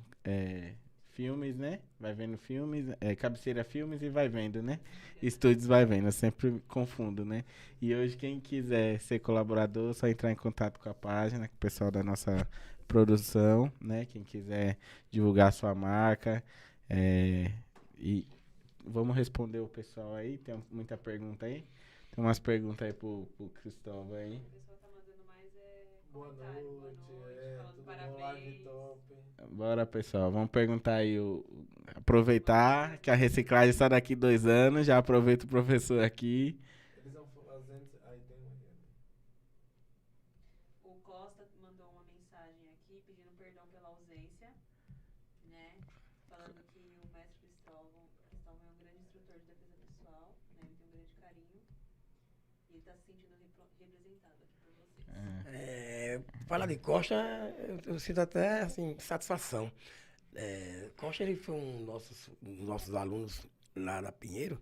filmes, né? Vai vendo filmes, Cabeceira Filmes e vai vendo, né? Estúdios vai vendo, eu sempre confundo, né? E hoje quem quiser ser colaborador, só entrar em contato com a página, com o pessoal da nossa produção, né? Quem quiser divulgar a sua marca. E vamos responder o pessoal aí, tem muita pergunta aí. Tem umas perguntas aí pro Cristóvão aí. O pessoal tá mandando mais Boa comentário. noite, Falando tudo bom? Live parabéns. top. Bora, pessoal, vamos perguntar aí, aproveitar que a reciclagem está daqui 2 anos, já aproveita o professor aqui. Eles vão fazendo. Aí tem uma aqui. O Costa mandou uma mensagem aqui pedindo perdão pela ausência, né? Falando que o mestre Cristóvão é um grande instrutor de defesa pessoal, né? Ele tem um grande carinho e ele está se sentindo representado aqui por vocês. Falar de Costa, eu sinto até assim, satisfação. Costa ele foi um dos nossos alunos lá na Pinheiro,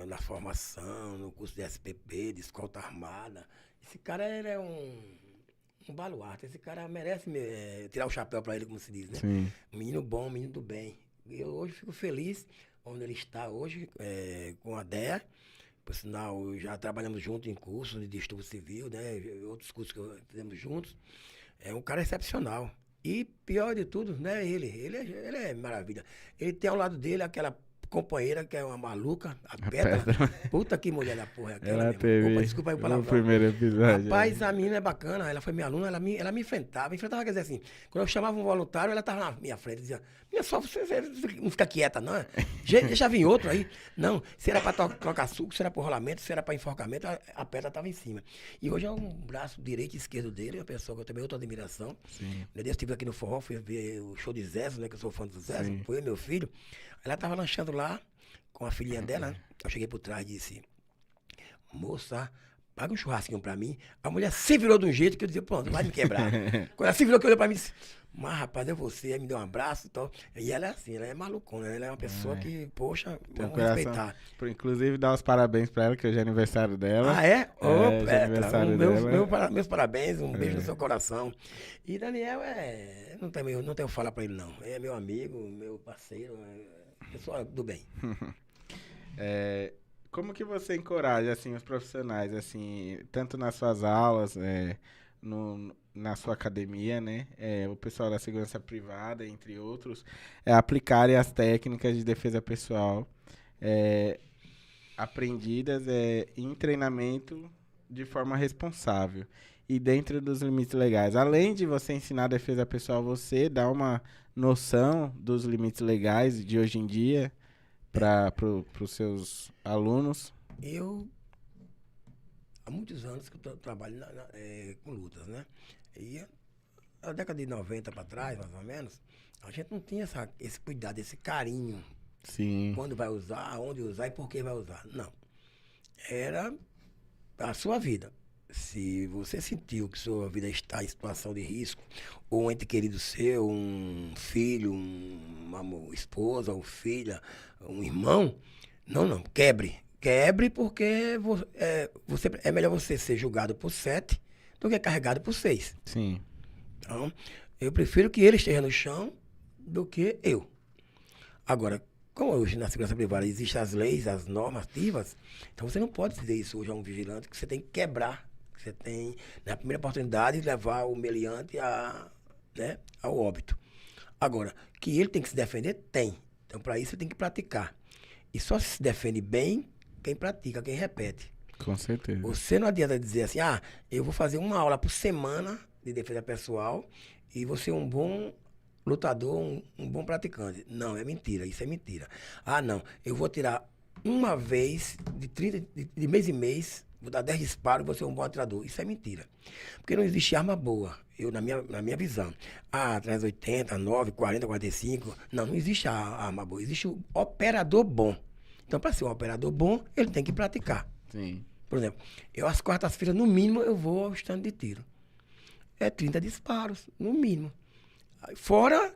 na formação, no curso de SPP, de escolta armada. Esse cara ele é um baluarte, esse cara merece tirar o chapéu para ele, como se diz, né? Sim. Um menino bom, um menino do bem. Eu hoje fico feliz onde ele está hoje, com a DEA. Por sinal, já trabalhamos juntos em cursos de distúrbio civil, né? Outros cursos que fizemos juntos. É um cara excepcional. E pior de tudo, né? Ele é maravilha. Ele tem ao lado dele aquela companheira que é uma maluca, a Petra. Puta que mulher da porra é aquela. Ela teve Desculpa aí o no palavrão. primeiro episódio. Rapaz, a menina é bacana, ela foi minha aluna, ela me enfrentava, quer dizer assim, quando eu chamava um voluntário, ela estava na minha frente, dizia, minha só você não fica quieta, não, deixa vir outro aí. Não, se era para trocar suco, se era para rolamento, se era para enforcamento, a pedra estava em cima. E hoje é um braço direito e esquerdo dele, uma pessoa que eu tenho outra admiração. Sim. Eu estive aqui no Forró, fui ver o show de Zezo, né, que eu sou fã do Zezo, Sim. foi meu filho, ela estava lanchando lá, com a filhinha dela, né? Eu cheguei por trás e disse, moça, paga um churrasquinho pra mim. A mulher se virou de um jeito que eu dizia, pronto, vai me quebrar. Quando ela se virou, que olhou pra mim, disse, mas rapaz, é você, aí me deu um abraço e tal. E ela é assim, ela é malucona, ela é uma pessoa que, poxa, Tem um vamos coração. respeitar. Inclusive, dar os parabéns pra ela, que hoje é aniversário dela. Ah, é? Ô, hoje é Petra, aniversário dela. meus parabéns, um beijo no seu coração. E Daniel não tenho falar pra ele, não. É meu amigo, meu parceiro, pessoa do bem. Como que você encoraja assim os profissionais, assim, tanto nas suas aulas, na sua academia, né, o pessoal da segurança privada, entre outros, aplicarem as técnicas de defesa pessoal aprendidas em treinamento de forma responsável e dentro dos limites legais. Além de você ensinar a defesa pessoal, você dá uma noção dos limites legais de hoje em dia para os seus alunos? Eu, há muitos anos que eu trabalho com lutas, né? E a década de 90 para trás, mais ou menos, a gente não tinha esse cuidado, esse carinho. Sim. Quando vai usar, onde usar e por que vai usar. Não. Era a sua vida. Se você sentiu que sua vida está em situação de risco, ou um ente querido seu, um filho, uma esposa ou filha, um irmão, não, quebre. Quebre porque é melhor você ser julgado por 7 do que carregado por 6. Sim. Então, eu prefiro que ele esteja no chão do que eu. Agora, como hoje na segurança privada existem as leis, as normativas, então você não pode dizer isso hoje a um vigilante, que você tem que quebrar. Você tem, na primeira oportunidade, levar o meliante ao óbito. Agora, que ele tem que se defender, tem. Então, para isso, ele tem que praticar. E só se defende bem quem pratica, quem repete. Com certeza. Você não adianta dizer assim, eu vou fazer uma aula por semana de defesa pessoal e vou ser um bom lutador, um bom praticante. Não, é mentira, isso é mentira. Não, eu vou tirar uma vez, de mês em mês, vou dar 10 disparos e vou ser um bom atirador. Isso é mentira. Porque não existe arma boa, na minha visão. 380, 9, 40, 45. Não existe a arma boa. Existe o operador bom. Então, para ser um operador bom, ele tem que praticar. Sim. Por exemplo, às quartas-feiras, no mínimo, eu vou ao stand de tiro. 30 disparos, no mínimo. Fora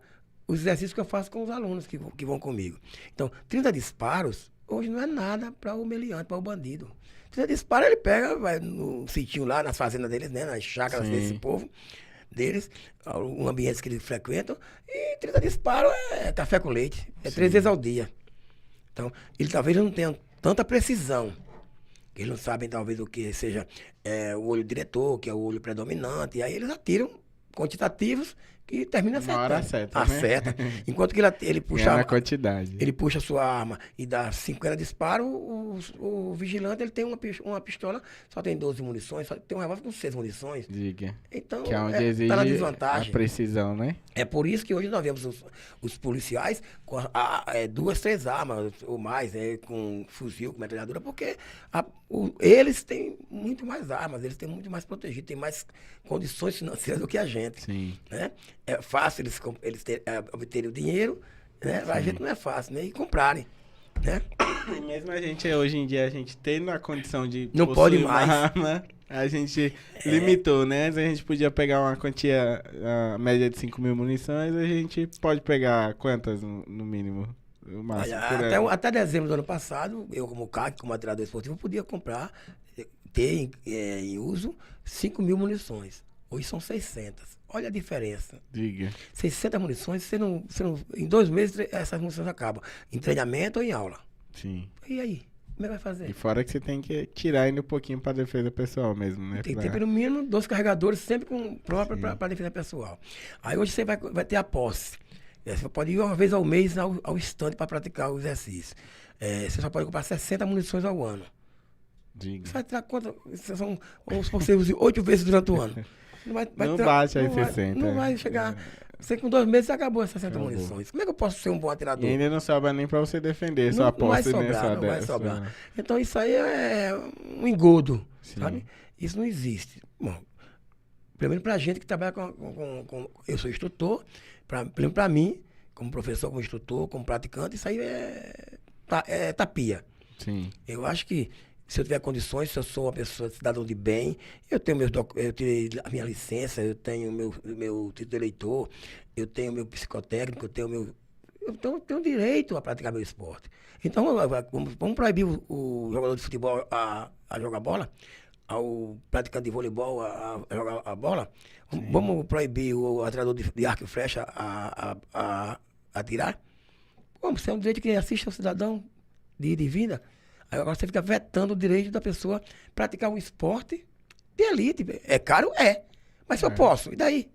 os exercícios que eu faço com os alunos que vão comigo. Então, 30 disparos, hoje não é nada para o meliante, para o bandido. 30 disparos, ele pega, vai no sitinho lá, nas fazendas deles, né, nas chácaras Sim. desse povo, deles, um ambiente que eles frequentam, e 30 disparos é café com leite, é 3 vezes ao dia. Então, ele talvez não tenha tanta precisão, que eles não sabem talvez o que seja o olho diretor, que é o olho predominante, e aí eles atiram quantitativos que termina Uma hora acertando. acerta, né? Acerta. Enquanto que ele puxa Ganha na quantidade. ele puxa a sua arma e dá 50 disparos, o vigilante ele tem uma pistola, só tem 12 munições, só tem um revólver com 6 munições. Diga. Então, Que é onde exige tá na a desvantagem. precisão, né? É por isso que hoje nós vemos os policiais com 2, 3 armas ou mais, com fuzil, com metralhadora, porque eles têm muito mais armas, eles têm muito mais protegido, têm mais condições financeiras do que a gente. Sim. Né? É fácil eles obterem o dinheiro, né? A gente não é fácil, né? E comprarem. Né? E mesmo a gente, hoje em dia, a gente tendo a condição de Não possuir pode uma mais. arma, a gente limitou, né? Antes a gente podia pegar uma quantia, a média de 5.000 munições, a gente pode pegar quantas no mínimo? O máximo, Olha, até dezembro do ano passado, eu como CAC, como atirador esportivo, podia comprar, ter em uso 5.000 munições. Hoje são 600. Olha a diferença. Diga. 600 munições, você não, em 2 meses essas munições acabam. Em treinamento ou em aula. Sim. E aí? Como é que vai fazer? E fora que você tem que tirar ainda um pouquinho pra defesa pessoal mesmo, né? Tem que ter pelo menos 2 carregadores sempre com próprio para defesa pessoal. Aí hoje você vai ter a posse. Você pode ir uma vez ao mês ao estande para praticar o exercício. Você só pode comprar 60 munições ao ano. Diga. Você vai tirar conta? Vamos supor que você use 8 vezes durante o ano. Não bate aí 60. Não vai chegar. Você com 2 meses acabou essas 60 Acabou. munições. Como é que eu posso ser um bom atirador? E ainda não sobra nem pra você defender Não- sua não vai posse, né? sobrar, Sua não vai dessa. sobrar. Então isso aí é um engodo, Sim. sabe? Isso não existe. Bom, primeiro pra gente que trabalha com eu sou instrutor, primeiro pra mim, como professor, como instrutor, como praticante, isso aí é tapia. Sim. Eu acho que se eu tiver condições, se eu sou uma pessoa cidadão de bem, eu tenho eu tirei a minha licença, eu tenho meu título de eleitor, eu tenho meu psicotécnico, eu tenho direito a praticar meu esporte. Então, vamos proibir o jogador de futebol a jogar bola, ao praticante de voleibol a jogar a bola. Vamos proibir o atirador de arco e flecha a atirar. Como? Isso é um direito que assiste ao cidadão de ida e vinda. Aí agora você fica vetando o direito da pessoa praticar um esporte de elite. É caro? É. Mas se eu posso, e daí?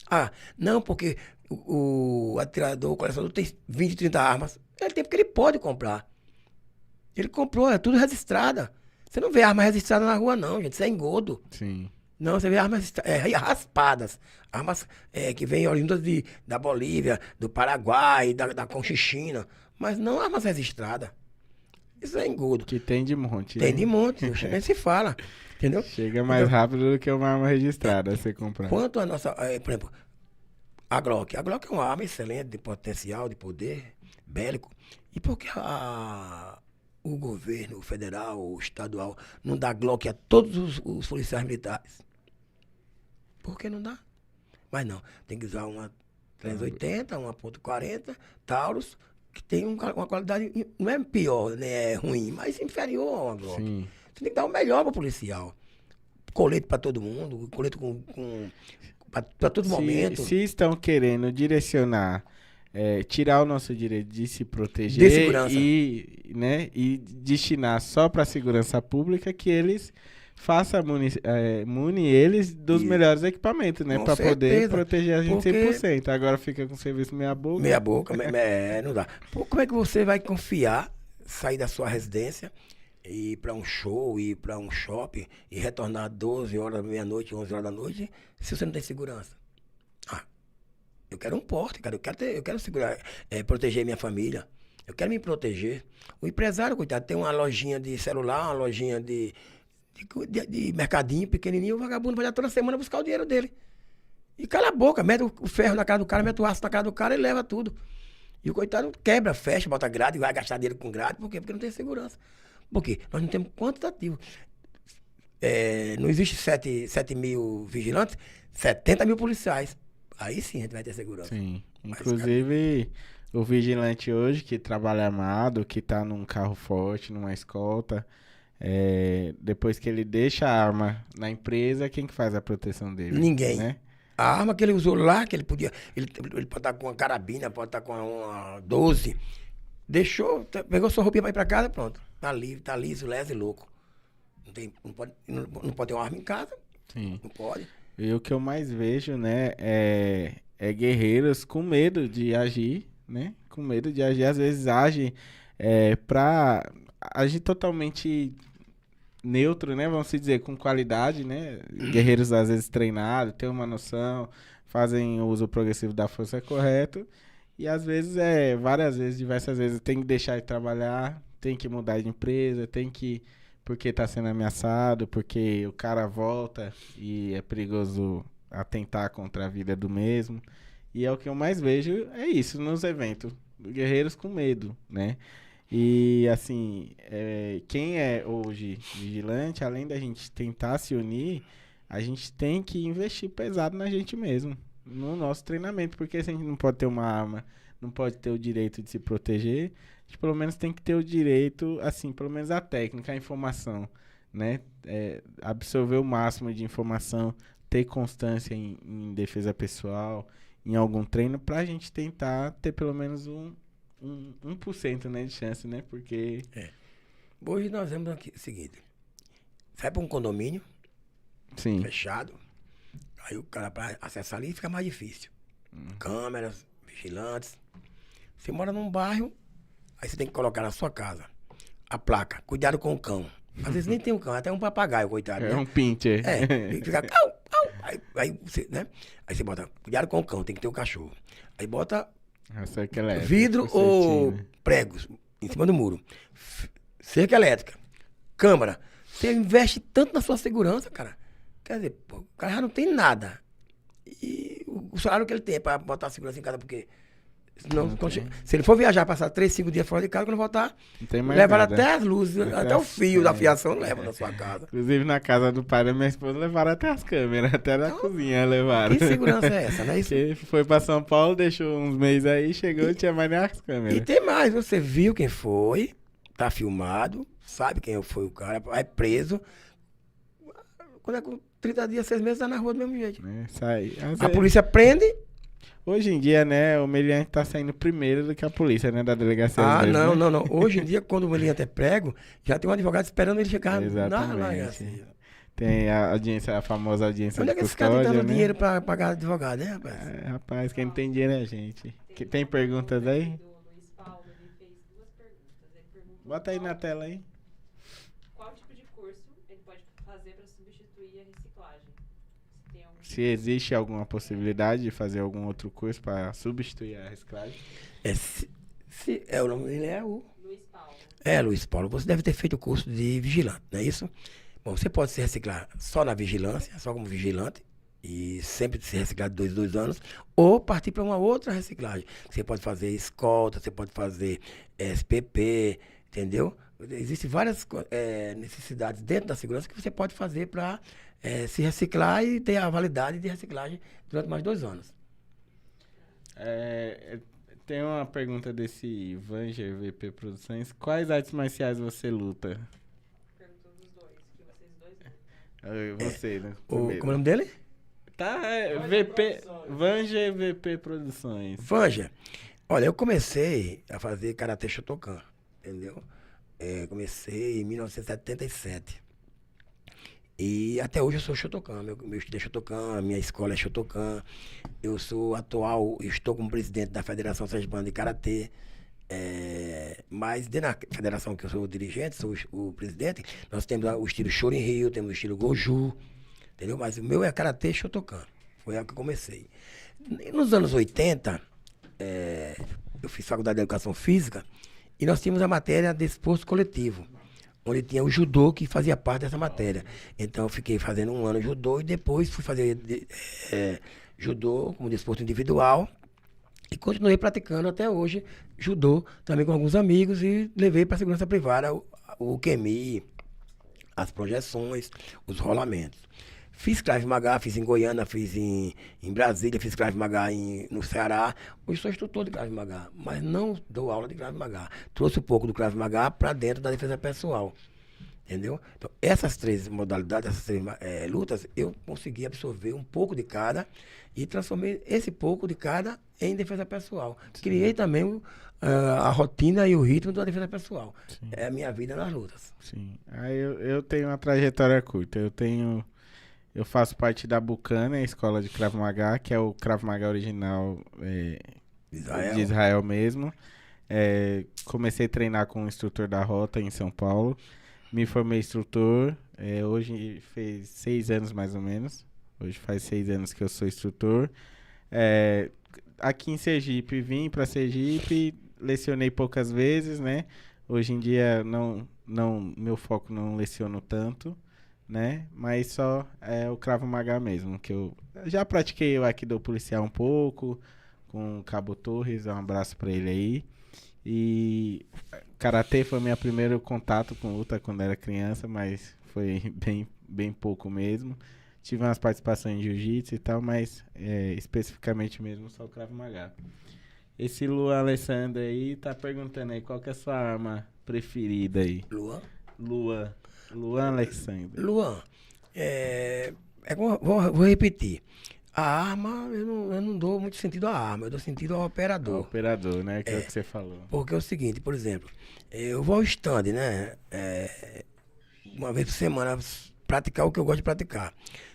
Ah, não, porque o atirador, o colecionador tem 20, 30 armas. Ele tem porque ele pode comprar. Ele comprou, é tudo registrada. Você não vê arma registrada na rua, não, gente. Isso é engodo. Sim. Não, você vê armas raspadas. Armas que vêm oriundas da Bolívia, do Paraguai, da Conchichina. Mas não armas registradas. Isso é engodo. Que tem de monte. Tem né? de monte, nem se fala. Entendeu? Chega mais rápido do que uma arma registrada você comprar. Quanto a nossa, por exemplo, a Glock. A Glock é uma arma excelente de potencial, de poder bélico. E por que o governo federal, o estadual, não dá Glock a todos os policiais militares? Por que não dá? Mas não, tem que usar uma 380, uma .40, Taurus, que tem uma qualidade, não é pior, né, é ruim, mas inferior a uma Glock. Sim. Você tem que dar o melhor para o policial. Colete para todo mundo, colete para todo momento. Se estão querendo direcionar, tirar o nosso direito de se proteger De segurança. e destinar só para a segurança pública, que eles façam mune eles dos Isso. melhores equipamentos, né? Com Para poder certeza. proteger a gente Porque- 100%. Agora fica com o serviço meia boca. Meia boca, não dá. Pô, como é que você vai confiar, sair da sua residência, ir para um show, ir para um shopping e retornar 12 horas, meia-noite, 11 horas da noite, se você não tem segurança? Ah, eu quero um porte, cara. Eu quero segurar, proteger minha família. Eu quero me proteger. O empresário, coitado, tem uma lojinha de celular, uma lojinha de mercadinho pequenininho, o vagabundo vai lá toda semana buscar o dinheiro dele. E cala a boca, mete o ferro na cara do cara, mete o aço na cara do cara e leva tudo. E o coitado quebra, fecha, bota grade, vai gastar dinheiro com grade. Por quê? Porque não tem segurança. Por quê? Nós não temos quantitativo. Não existe 7 mil vigilantes, 70 mil policiais. Aí sim a gente vai ter segurança. Sim. Mas, Inclusive, o vigilante hoje que trabalha armado, que tá num carro forte, numa escolta, depois que ele deixa a arma na empresa, quem que faz a proteção dele? Ninguém. Né? A arma que ele usou lá, que ele podia. Ele pode estar com uma carabina, pode estar com uma 12. Deixou, pegou sua roupinha pra ir pra casa, pronto. Tá livre, tá liso, leso e louco. Não pode ter uma arma em casa, Sim. não pode. E o que eu mais vejo, né, é guerreiros com medo de agir, né? Com medo de agir, às vezes agem pra agir totalmente neutro, né? Vamos se dizer, com qualidade, né? Guerreiros às vezes treinados, têm uma noção, fazem o uso progressivo da força correto. E às vezes, várias vezes, diversas vezes, tem que deixar de trabalhar, tem que mudar de empresa, tem que, porque tá sendo ameaçado, porque o cara volta e é perigoso atentar contra a vida do mesmo. E é o que eu mais vejo, é isso nos eventos, guerreiros com medo, né? E assim, quem é hoje vigilante, além da gente tentar se unir, a gente tem que investir pesado na gente mesmo, no nosso treinamento, porque se a gente não pode ter uma arma, não pode ter o direito de se proteger, a gente pelo menos tem que ter o direito, assim, pelo menos a técnica, a informação, né? Absorver o máximo de informação, ter constância em defesa pessoal, em algum treino, pra gente tentar ter pelo menos um 1%, né, de chance, né? Porque... Hoje nós vemos aqui o seguinte. Sai para um condomínio Sim. fechado, aí o cara para acessar ali fica mais difícil. Câmeras, vigilantes. Você mora num bairro, aí você tem que colocar na sua casa a placa, cuidado com o cão. Às vezes nem tem um cão, até um papagaio, coitado. É né? um pincher. Ele fica au, au. Aí você, né? Aí você bota, cuidado com o cão, tem que ter o cachorro. Aí bota Cerca elétrica, vidro ou pregos em cima do muro. Cerca elétrica. Câmara. Você investe tanto na sua segurança, cara. Quer dizer, pô, o cara já não tem nada. E o salário que ele tem é pra botar a segurança em casa, porque... Senão, se ele for viajar, passar 3, 5 dias fora de casa, quando voltar, Não tem mais levar nada. até as luzes, até o fio da fiação, leva na sua casa. Inclusive na casa do pai da minha esposa levaram até as câmeras, até na cozinha levaram. Que segurança é essa, né? Isso... Que foi pra São Paulo, deixou uns meses aí, chegou e não tinha mais nem as E câmeras. tem mais, você viu quem foi, tá filmado, sabe quem foi o cara, é preso. Quando é com 30 dias, 6 meses, tá na rua do mesmo jeito. Sai. A polícia prende. Hoje em dia, né, o meliante tá saindo primeiro do que a polícia, né, da delegacia. às vezes, Não, né? não, não. Hoje em dia, quando o meliante é prego, já tem um advogado esperando ele chegar na Exatamente. delegacia. Tem a audiência, a famosa audiência Onde é de que esse cara custódia, tem tanto né? dinheiro pra pagar advogado, né, rapaz? Rapaz, quem não tem dinheiro é a gente. Tem perguntas aí? Do Luiz Paulo, ele fez 2 perguntas. Ele perguntou Bota aí na tela aí. qual tipo de curso ele pode fazer para substituir a reciclagem. Se tem algum Se existe alguma possibilidade de fazer algum outro curso para substituir a reciclagem. O nome dele é o... Luiz Paulo. Luiz Paulo, você deve ter feito o curso de vigilante, não é isso? Bom, você pode se reciclar só na vigilância, só como vigilante, e sempre se reciclar de 2 anos, ou partir para uma outra reciclagem. Você pode fazer escolta, você pode fazer SPP, entendeu? Existem várias necessidades dentro da segurança que você pode fazer para se reciclar e ter a validade de reciclagem durante mais 2 anos. Tem uma pergunta desse Vanger VP Produções. Quais artes marciais você luta? Perguntou dos dois, que vocês dois. Você, né? Como é o nome dele? Tá, VP, Vanger VP Produções. Vanja, olha, eu comecei a fazer Karatê Shotokan, entendeu? Comecei em 1977. E até hoje eu sou Shotokan, meu estilo é Shotokan, a minha escola é Shotokan. Eu estou como presidente da Federação Sergipana de Karatê. Mas dentro da federação que eu sou o dirigente, sou o presidente, nós temos o estilo Shorin-ryu, temos o estilo Goju, entendeu? Mas o meu é Karatê Shotokan, foi a que eu comecei. E nos anos 80, eu fiz faculdade de Educação Física e nós tínhamos a matéria de esforço coletivo, onde tinha o judô que fazia parte dessa matéria. Então eu fiquei fazendo 1 ano de judô e depois fui fazer judô como desporto individual e continuei praticando até hoje judô também com alguns amigos e levei para a segurança privada o QMI, as projeções, os rolamentos. Fiz Krav Maga, fiz em Goiânia, fiz em Brasília, fiz Krav Maga no Ceará. Hoje sou instrutor de Krav Maga, mas não dou aula de Krav Maga. Trouxe um pouco do Krav Maga para dentro da defesa pessoal. Entendeu? Então, essas 3 modalidades, essas 3 lutas, eu consegui absorver um pouco de cada e transformei esse pouco de cada em defesa pessoal. Sim. Criei também a rotina e o ritmo da defesa pessoal. Sim. É a minha vida nas lutas. Sim. Aí eu tenho uma trajetória curta. Eu faço parte da Bucana, a escola de Krav Maga, que é o Krav Maga original de Israel mesmo. Comecei a treinar com um instrutor da Rota em São Paulo. Me formei instrutor, hoje fez 6 anos mais ou menos. Hoje faz 6 anos que eu sou instrutor. Aqui em Sergipe, vim para Sergipe, lecionei poucas vezes, né? Hoje em dia meu foco não leciono tanto, né? Mas só o Krav Maga mesmo, que eu já pratiquei o Aikido policial um pouco, com o Cabo Torres, um abraço para ele aí. E karatê foi meu primeiro contato com luta quando era criança, mas foi bem pouco mesmo. Tive umas participações em jiu-jitsu e tal, mas especificamente mesmo só o Krav Maga. Esse Luan Alessandro aí tá perguntando aí qual que é a sua arma preferida aí. Luan Alessandro. Luan, vou repetir. A arma, eu não dou muito sentido à arma, eu dou sentido ao operador. Ao operador, né? Que é o que você falou. Porque é o seguinte, por exemplo, eu vou ao stand, né? Uma vez por semana, praticar o que eu gosto de praticar.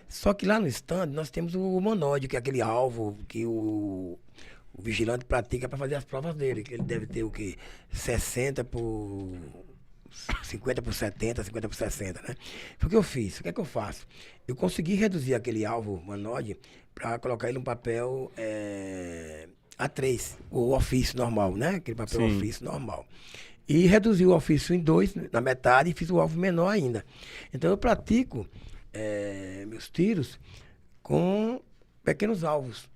Só que lá no stand nós temos o humanoide, que é aquele alvo que o vigilante pratica para fazer as provas dele, que ele deve ter o quê? 60 por 50 por 70, 50 por 60, né? Foi o que eu fiz. O que é que eu faço? Eu consegui reduzir aquele alvo humanoide para colocar ele num papel A3, o ofício normal, né? Aquele papel Sim. ofício normal. E reduzi o ofício em 2, na metade, e fiz o alvo menor ainda. Então eu pratico meus tiros com pequenos alvos,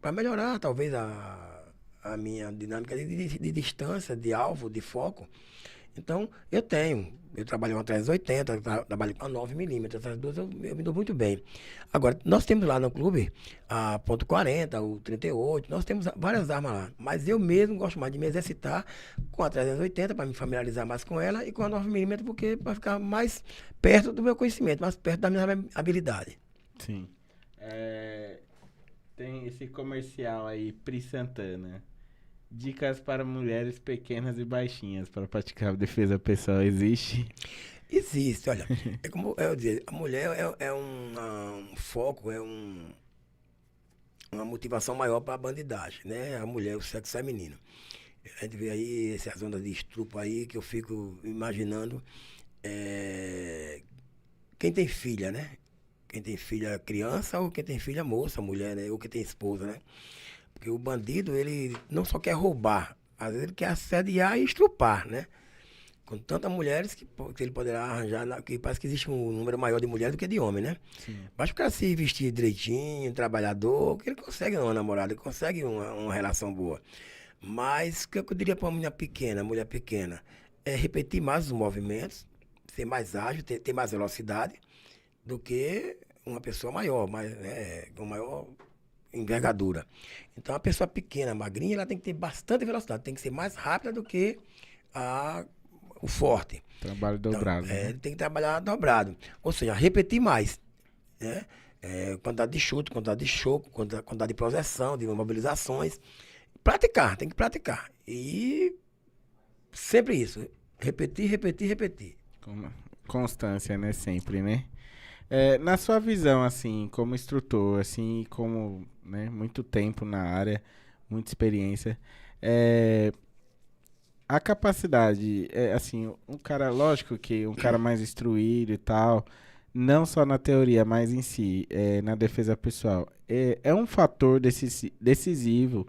para melhorar talvez a minha dinâmica de distância, de alvo, de foco. Então, eu trabalho com a 380, trabalho com a 9mm, essas duas eu me dou muito bem. Agora, nós temos lá no clube a .40, o 38, nós temos várias armas lá, mas eu mesmo gosto mais de me exercitar com a 380 para me familiarizar mais com ela e com a 9mm porque para ficar mais perto do meu conhecimento, mais perto da minha habilidade. Sim. Tem esse comercial aí, Pri Santana. Dicas para mulheres pequenas e baixinhas para praticar defesa pessoal, existe? Existe, olha, é como eu dizer, a mulher é um foco, uma motivação maior para a bandidagem, né? A mulher, o sexo feminino. A gente vê aí essas ondas de estupro aí que eu fico imaginando quem tem filha, né? Quem tem filha criança ou quem tem filha moça, mulher, né? Ou quem tem esposa, né? Porque o bandido, ele não só quer roubar, às vezes ele quer assediar e estrupar, né? Com tantas mulheres que ele poderá arranjar, que parece que existe um número maior de mulheres do que de homens, né? Sim. Basta o cara se vestir direitinho, trabalhador, que ele consegue uma namorada, ele consegue uma relação boa. Mas o que eu diria para uma mulher pequena, é repetir mais os movimentos, ser mais ágil, ter mais velocidade do que uma pessoa maior, com maior envergadura. Então, a pessoa pequena, magrinha, ela tem que ter bastante velocidade, tem que ser mais rápida do que o forte. Trabalho dobrado. Então, né? tem que trabalhar dobrado. Ou seja, repetir mais. Né? Quantidade de chute, quantidade de choco, quantidade de projeção, de mobilizações. Praticar, tem que praticar. E sempre isso. Repetir, repetir, repetir. Constância, né? Sempre, né? Na sua visão, assim, como instrutor, assim, como, né, muito tempo na área, muita experiência, a capacidade, assim, lógico que um cara mais instruído e tal, não só na teoria, mas em si, na defesa pessoal, é um fator decisivo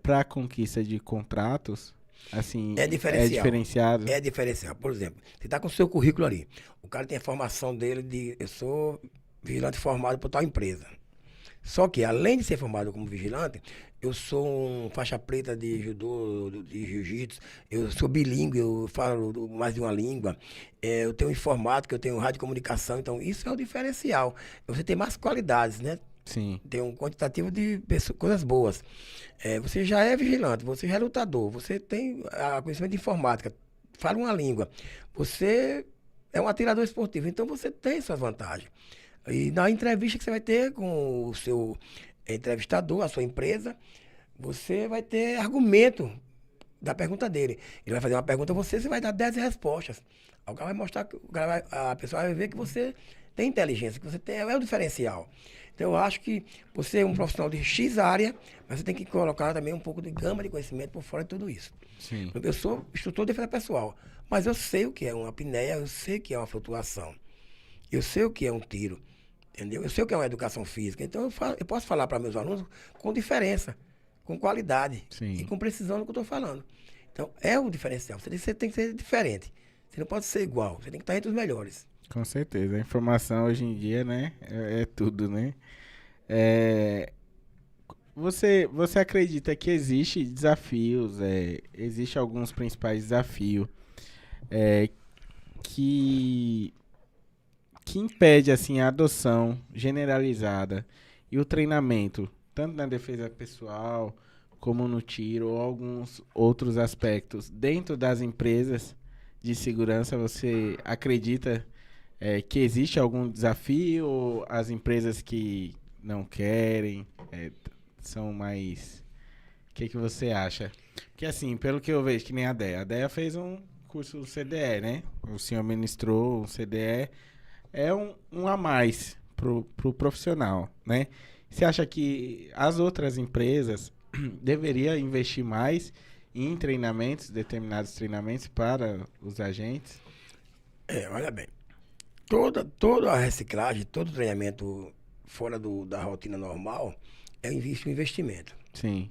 para a conquista de contratos? Assim, É diferenciado? É diferencial. Por exemplo, você está com o seu currículo ali. O cara tem a formação dele eu sou vigilante formado por tal empresa. Só que, além de ser formado como vigilante, eu sou um faixa preta de judô, de jiu-jitsu, eu sou bilíngue, eu falo mais de uma língua, eu tenho informática, eu tenho radiocomunicação, então isso é o diferencial. Você tem mais qualidades, né? Sim. Tem um quantitativo de coisas boas. Você já é vigilante, você já é lutador, você tem conhecimento de informática, fala uma língua, você é um atirador esportivo, então você tem suas vantagens. E na entrevista que você vai ter com o seu entrevistador, a sua empresa, você vai ter argumento da pergunta dele. Ele vai fazer uma pergunta a você, você vai dar 10 respostas. O cara vai mostrar, a pessoa vai ver que você tem inteligência, que você tem, é o diferencial. Então eu acho que você é um profissional de X área, mas você tem que colocar também um pouco de gama de conhecimento por fora de tudo isso. Sim. Eu sou instrutor de defesa pessoal, mas eu sei o que é uma apneia, eu sei o que é uma flutuação, eu sei o que é um tiro, entendeu? Eu sei o que é uma educação física, então eu posso falar para meus alunos com diferença, com qualidade Sim. e com precisão no que eu estou falando. Então é o diferencial, você tem que ser diferente, você não pode ser igual, você tem que estar entre os melhores. Com certeza. A informação hoje em dia, né? É tudo, né? Você acredita que existe desafios, existe alguns principais desafios que impede assim a adoção generalizada e o treinamento, tanto na defesa pessoal como no tiro ou alguns outros aspectos dentro das empresas de segurança? Você acredita que existe algum desafio ou as empresas que não querem são mais... O que você acha? Porque assim, pelo que eu vejo, que nem a DEA fez um curso CDE, né? O senhor ministrou um CDE, é um a mais pro profissional, né? Você acha que as outras empresas deveriam investir mais em treinamentos, determinados treinamentos para os agentes? Olha bem, toda a reciclagem, todo treinamento fora da rotina normal, é um investimento. Sim.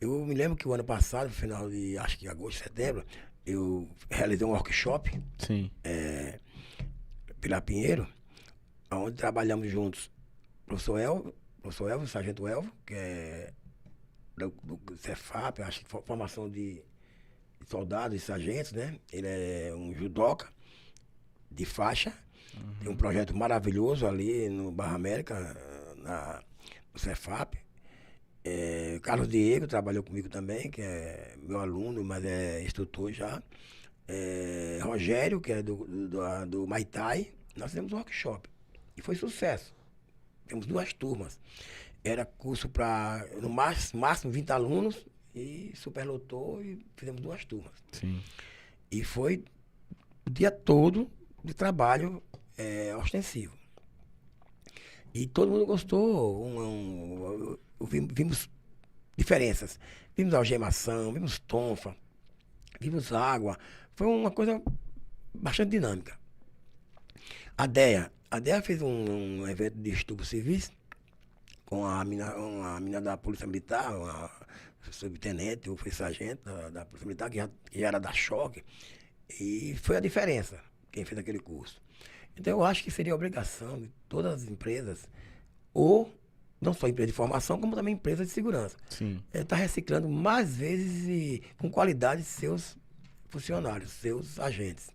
Eu me lembro que o ano passado, no final de, acho que agosto, setembro, eu realizei um workshop Sim. pela Pinheiro, onde trabalhamos juntos professor Elvo, sargento Elvo, que é do Cefap, acho que formação de soldados e sargentos, né? Ele é um judoca de faixa, tem um projeto maravilhoso ali no Barra América, no Cefap. Carlos Diego trabalhou comigo também, que é meu aluno, mas é instrutor já. Rogério, que é do Muay Thai. Nós fizemos um workshop e foi sucesso. Temos 2 turmas. Era curso para, no máximo 20 alunos, e superlotou e fizemos 2 turmas. Sim. E foi o dia todo de trabalho ostensivo. E todo mundo gostou. Vimos diferenças. Vimos algemação, vimos tonfa, vimos água. Foi uma coisa bastante dinâmica. A DEA fez um evento de estupro civis com uma mina da Polícia Militar, uma subtenente, ou foi sargento da Polícia Militar, que já era da choque. E foi a diferença, quem fez aquele curso. Então eu acho que seria obrigação de todas as empresas, ou não só empresa de formação, como também empresa de segurança. Sim. Estar reciclando mais vezes e com qualidade seus funcionários, seus agentes.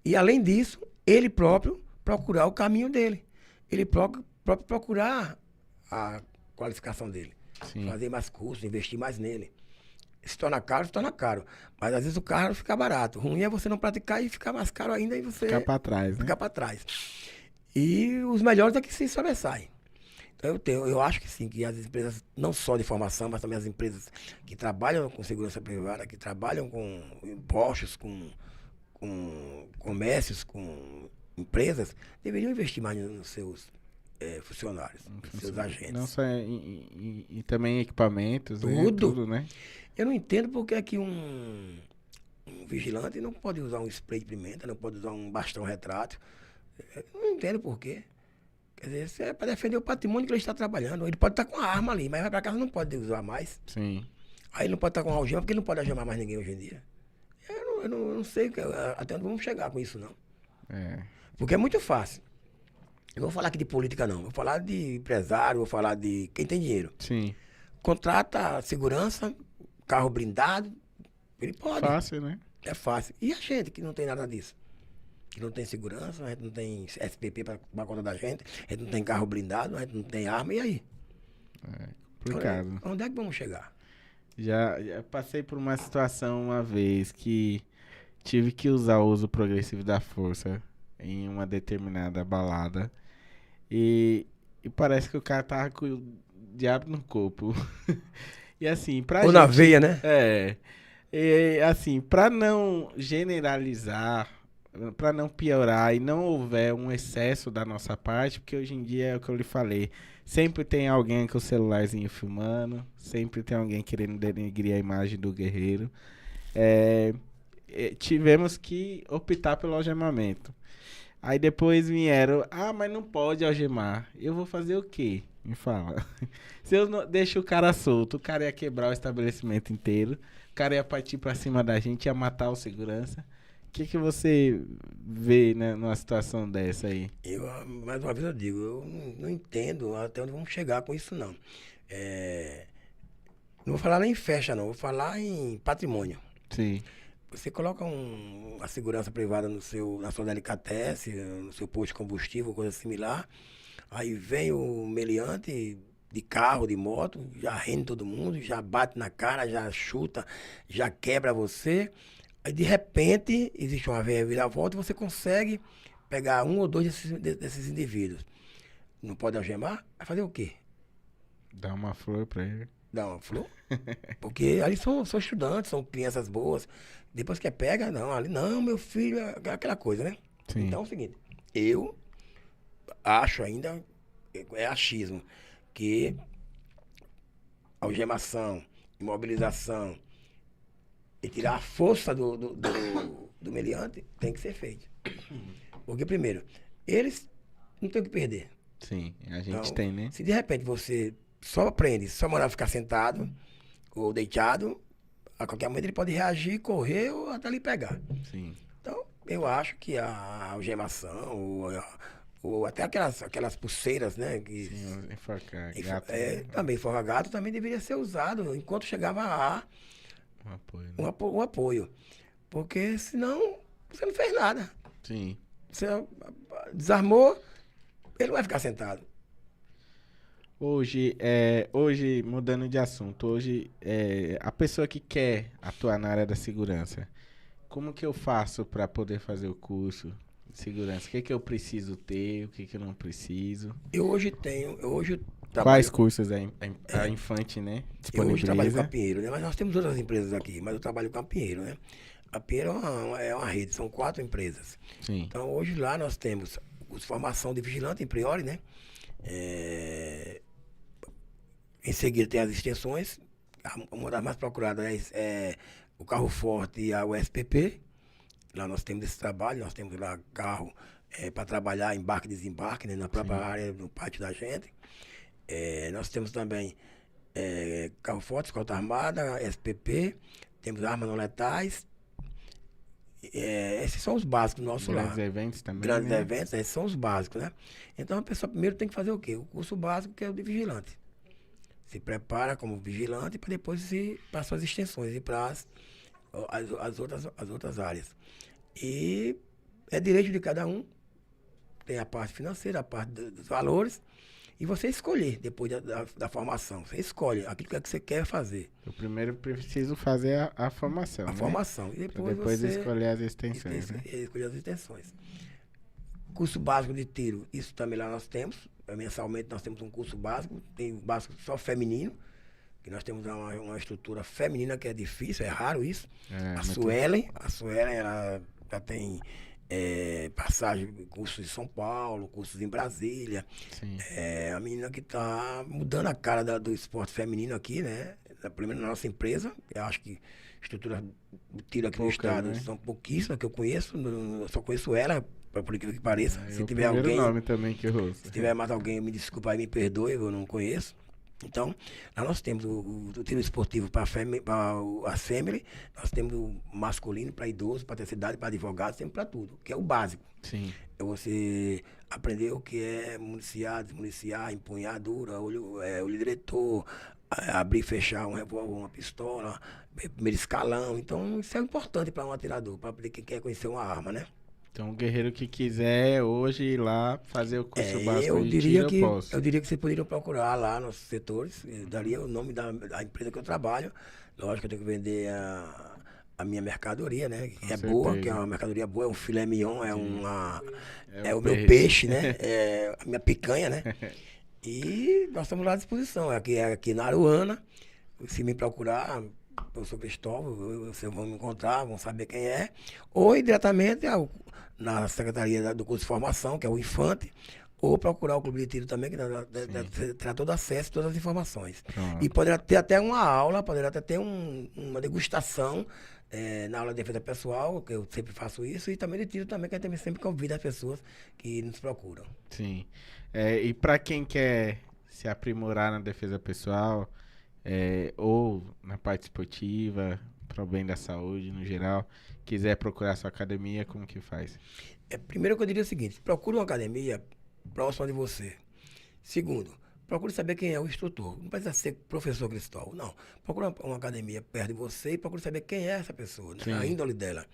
E além disso, ele próprio procurar o caminho dele. Ele próprio procurar a qualificação dele. Sim. Fazer mais cursos, investir mais nele. Se torna caro. Mas às vezes o caro fica barato. O ruim é você não praticar e ficar mais caro ainda e você Ficar para trás, né? ficar para trás. E os melhores é que se sobressaem. Então eu acho que sim, que as empresas, não só de formação, mas também as empresas que trabalham com segurança privada, que trabalham com impostos, com comércios, com empresas, deveriam investir mais nos seus funcionários, nos seus agentes. Não só e também equipamentos, Tudo. né? Eu não entendo porque é que um vigilante não pode usar um spray de pimenta, não pode usar um bastão retrátil. Eu não entendo por quê. Quer dizer, isso é para defender o patrimônio que ele está trabalhando. Ele pode estar com a arma ali, mas vai para casa não pode usar mais. Sim. Aí ele não pode estar com a algema, porque ele não pode algemar mais ninguém hoje em dia. Eu não sei até onde vamos chegar com isso, não. Porque é muito fácil. Eu não vou falar aqui de política, não. Vou falar de empresário, vou falar de quem tem dinheiro. Sim. Contrata segurança, carro blindado, ele pode. Fácil, né? É fácil. E a gente que não tem nada disso? Que não tem segurança, a gente não tem SPP para conta da gente, a gente não tem carro blindado, a gente não tem arma, e aí? É complicado. Onde é que vamos chegar? Já passei por uma situação uma vez que tive que usar o uso progressivo da força em uma determinada balada. E parece que o cara tava com o diabo no corpo. E assim, pra Ou na gente... veia, né? É. E assim, pra não generalizar, pra não piorar e não houver um excesso da nossa parte, porque hoje em dia é o que eu lhe falei, sempre tem alguém com o celularzinho filmando, sempre tem alguém querendo denegrir a imagem do guerreiro. Tivemos que optar pelo algemamento. Aí depois vieram, mas não pode algemar. Eu vou fazer o quê? Me fala. Se eu não deixo o cara solto, o cara ia quebrar o estabelecimento inteiro, o cara ia partir pra cima da gente, ia matar o segurança. O que você vê, né, numa situação dessa aí? Mais uma vez eu digo, eu não entendo até onde vamos chegar com isso, não. Não vou falar nem em festa, não. Vou falar em patrimônio. Sim. Você coloca a segurança privada na sua delicatesse, no seu posto de combustível, coisa similar. Aí vem o meliante de carro, de moto, já rende todo mundo, já bate na cara, já chuta, já quebra você. Aí de repente existe uma viravolta e você consegue pegar um ou dois desses indivíduos. Não pode algemar? Vai fazer o quê? Dá uma flor pra ele. Dá uma flor? Porque ali são estudantes, são crianças boas. Depois que pega, não, ali não, meu filho, aquela coisa, né? Sim. Então é o seguinte, eu acho ainda, é achismo, que algemação, imobilização e tirar a força do meliante tem que ser feito. Porque, primeiro, eles não têm o que perder. Sim, a gente Então, tem, né? Se de repente você só aprende, só mandar ficar sentado ou deitado, a qualquer momento ele pode reagir, correr ou até lhe pegar. Sim. Então, eu acho que a algemação ou até aquelas pulseiras, né? Que, Sim, enforcar gato. também forra-gato também deveria ser usado enquanto chegava Um apoio, né? um apoio. Porque senão você não fez nada. Sim. Você desarmou, ele não vai ficar sentado. Hoje, mudando de assunto, hoje, a pessoa que quer atuar na área da segurança, como que eu faço para poder fazer o curso de segurança? O que eu preciso ter, o que eu não preciso? Eu hoje trabalho, Quais cursos a Infante, né, eu hoje trabalho com a disponibiliza? Pinheiro, né? Mas nós temos outras empresas aqui, mas eu trabalho com a Pinheiro, né? A Pinheiro é uma rede, são 4 empresas. Sim, Então hoje lá nós temos formação de vigilante em priori, né? Em seguida tem as extensões. Uma das mais procuradas é o carro forte e a USPP. Lá nós temos esse trabalho, nós temos lá carro para trabalhar embarque e desembarque, né, na própria área, no pátio da gente. Nós temos também carro forte, escolta armada, SPP, temos armas não letais. Esses são os básicos nossos lá. grandes eventos também, Grandes né? eventos, esses são os básicos, né? Então a pessoa primeiro tem que fazer o quê? O curso básico, que é o de vigilante. Se prepara como vigilante para depois ir para as suas extensões e para as outras áreas. E é direito de cada um. Tem a parte financeira, a parte dos valores. E você escolher, depois da formação. Você escolhe aquilo que você quer fazer. Eu primeiro preciso fazer a formação, A né? formação. E Pra depois, depois você escolher as extensões, né? escolher as extensões. Curso básico de tiro, isso também lá nós temos. Mensalmente nós temos um curso básico, tem um básico só feminino, que nós temos uma estrutura feminina que é difícil, é raro isso. A Suelen, ela já tem passagem, cursos em São Paulo, cursos em Brasília. Sim. É a menina que está mudando a cara do esporte feminino aqui, né? Pelo menos na nossa empresa. Eu acho que estrutura de tiro aqui no Poucas, estado né? são pouquíssimas que eu conheço. Eu só conheço ela, por incrível que pareça. É Se o tiver primeiro alguém, nome também que eu ouço. se tiver mais alguém, me desculpa aí, me perdoe, eu não conheço. Então, lá nós temos o tiro esportivo para a Assembly, nós temos o masculino para idoso, para terceira idade, para advogado, sempre para tudo, que é o básico. Sim. É você aprender o que é municiar, desmuniciar, empunhadura, olho diretor, abrir e fechar um revólver, uma pistola, primeiro escalão. Então, isso é importante para um atirador, para quem quer conhecer uma arma, né? Então, o guerreiro que quiser hoje ir lá fazer o curso básico Eu de diria tiro, eu posso. eu diria que vocês poderiam procurar lá nos setores, eu daria o nome da empresa que eu trabalho. Lógico, eu tenho que vender a minha mercadoria, né? Que Com é boa, certeza. que é uma mercadoria boa, é um filé mignon, é o meu peixe. peixe, né? É a minha picanha, né? E nós estamos lá à disposição. É aqui na Aruana. Se me procurar, eu sou Cristóvão, vocês vão me encontrar, vão saber quem é. Ou ir diretamente na Secretaria do Curso de Formação, que é o Infante, ou procurar o Clube de Tiro também, que terá todo acesso a todas as informações. Pronto. E poderá ter até uma aula, poderá até ter uma degustação na aula de defesa pessoal, que eu sempre faço isso, e também de tiro também, que a gente sempre convida as pessoas que nos procuram. Sim. E para quem quer se aprimorar na defesa pessoal, ou na parte esportiva, para o bem da saúde no geral, quiser procurar sua academia, como que faz? Primeiro que eu diria o seguinte, procure uma academia próxima de você. Segundo, procure saber quem é o instrutor. Não precisa ser professor Cristóvão, não. Procure uma academia perto de você e procure saber quem é essa pessoa, né? A índole dela.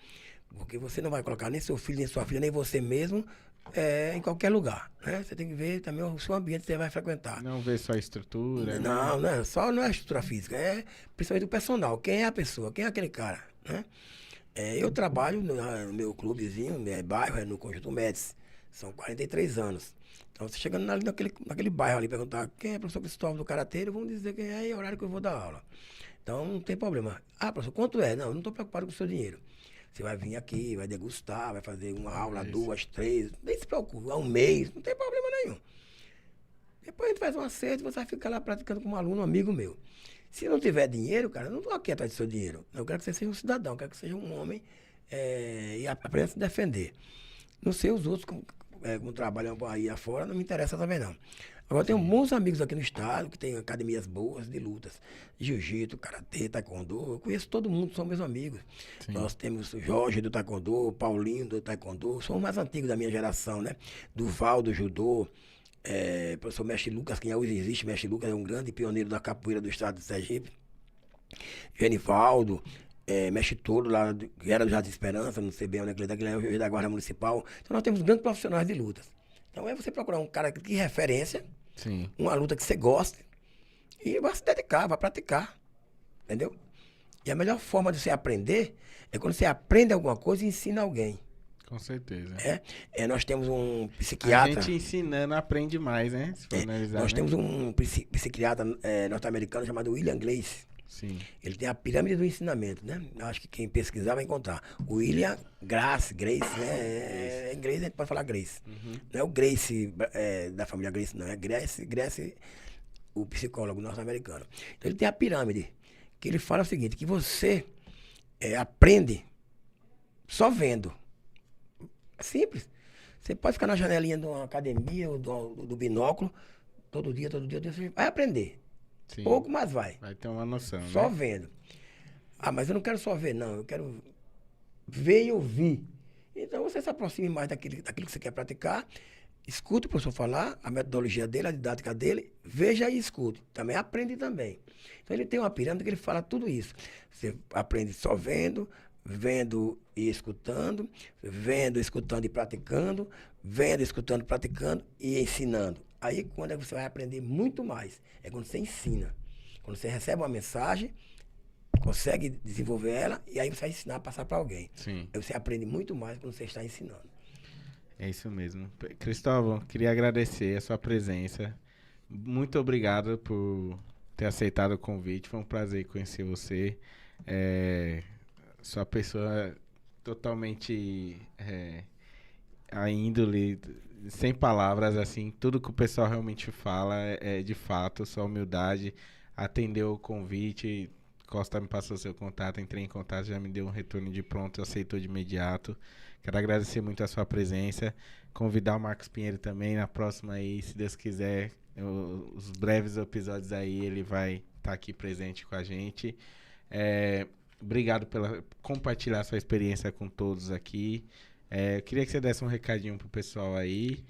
Porque você não vai colocar nem seu filho, nem sua filha, nem você mesmo em qualquer lugar, né? Você tem que ver também o seu ambiente que você vai frequentar. Não ver só a estrutura, né? Não, não é a estrutura física, é principalmente o personal. Quem é a pessoa, quem é aquele cara, né? Eu trabalho no meu clubezinho, meu bairro, no Conjunto Médici. São 43 anos. Então, você chegando ali naquele bairro ali, perguntar quem é o professor Cristóvão do Karateiro, vão dizer quem é e o horário que eu vou dar aula. Então, não tem problema. Ah, professor, quanto é? Não, eu não estou preocupado com o seu dinheiro. Você vai vir aqui, vai degustar, vai fazer uma aula, 2, 3, nem se preocupe, há um mês, não tem problema nenhum. Depois a gente faz um acerto e você vai ficar lá praticando com um aluno, um amigo meu. Se não tiver dinheiro, cara, eu não estou aqui atrás do seu dinheiro. Eu quero que você seja um cidadão, eu quero que você seja um homem e aprenda a se defender. Não sei os outros como trabalham aí afora, não me interessa também não. Agora, tenho bons amigos aqui no estado, que tem academias boas de lutas. Jiu-jitsu, karatê, taekwondo. Eu conheço todo mundo, são meus amigos. Sim. Nós temos o Jorge do taekwondo, o Paulinho do taekwondo. São os mais antigos da minha geração, né? Duval do judô. Professor Mestre Lucas, quem hoje existe, Mestre Lucas é um grande pioneiro da capoeira do estado de Sergipe. Genivaldo. Mestre Toro, lá, que era do Jardim Esperança, não sei bem onde é que ele é o juiz da Guarda Municipal. Então nós temos grandes profissionais de lutas. Então é você procurar um cara de referência, Sim. uma luta que você goste, e vai se dedicar, vai praticar. Entendeu? E a melhor forma de você aprender é quando você aprende alguma coisa e ensina alguém. Com certeza. Nós temos um A psiquiatra. gente ensinando aprende mais, né? Se for analisar, Nós né? temos um psiquiatra norte-americano chamado William Gleice. Sim. Ele tem a pirâmide do ensinamento, né? Eu acho que quem pesquisar vai encontrar. O William Grace, né? Em inglês a gente pode falar Grace. Não é o Grace da família Grace, não. É Grace, o psicólogo norte-americano. Então ele tem a pirâmide, que ele fala o seguinte, que você aprende só vendo. É simples. Você pode ficar na janelinha de uma academia ou do binóculo, todo dia, você vai aprender. Sim. Pouco, mas vai. Vai ter uma noção, Só né? vendo. Ah, mas eu não quero só ver, não. Eu quero ver e ouvir. Então você se aproxime mais daquilo que você quer praticar. Escute o professor falar, a metodologia dele, a didática dele. Veja e escute. Também aprende também. Então ele tem uma pirâmide que ele fala tudo isso. Você aprende só vendo e escutando, vendo, escutando e praticando, vendo, escutando, praticando e ensinando. Aí quando você vai aprender muito mais, é quando você ensina. Quando você recebe uma mensagem, consegue desenvolver ela, e aí você vai ensinar a passar para alguém. Sim. Aí você aprende muito mais quando você está ensinando. É isso mesmo. Cristóvão, queria agradecer a sua presença. Muito obrigado por ter aceitado o convite. Foi um prazer conhecer você. Sua pessoa totalmente a índole, sem palavras, assim, tudo que o pessoal realmente fala é de fato, sua humildade, atendeu o convite, Costa me passou seu contato, entrei em contato, já me deu um retorno de pronto, aceitou de imediato. Quero agradecer muito a sua presença, convidar o Marcos Pinheiro também na próxima aí, se Deus quiser, os breves episódios aí ele vai estar aqui presente com a gente. Obrigado pela compartilhar sua experiência com todos aqui. Eu queria que você desse um recadinho pro pessoal aí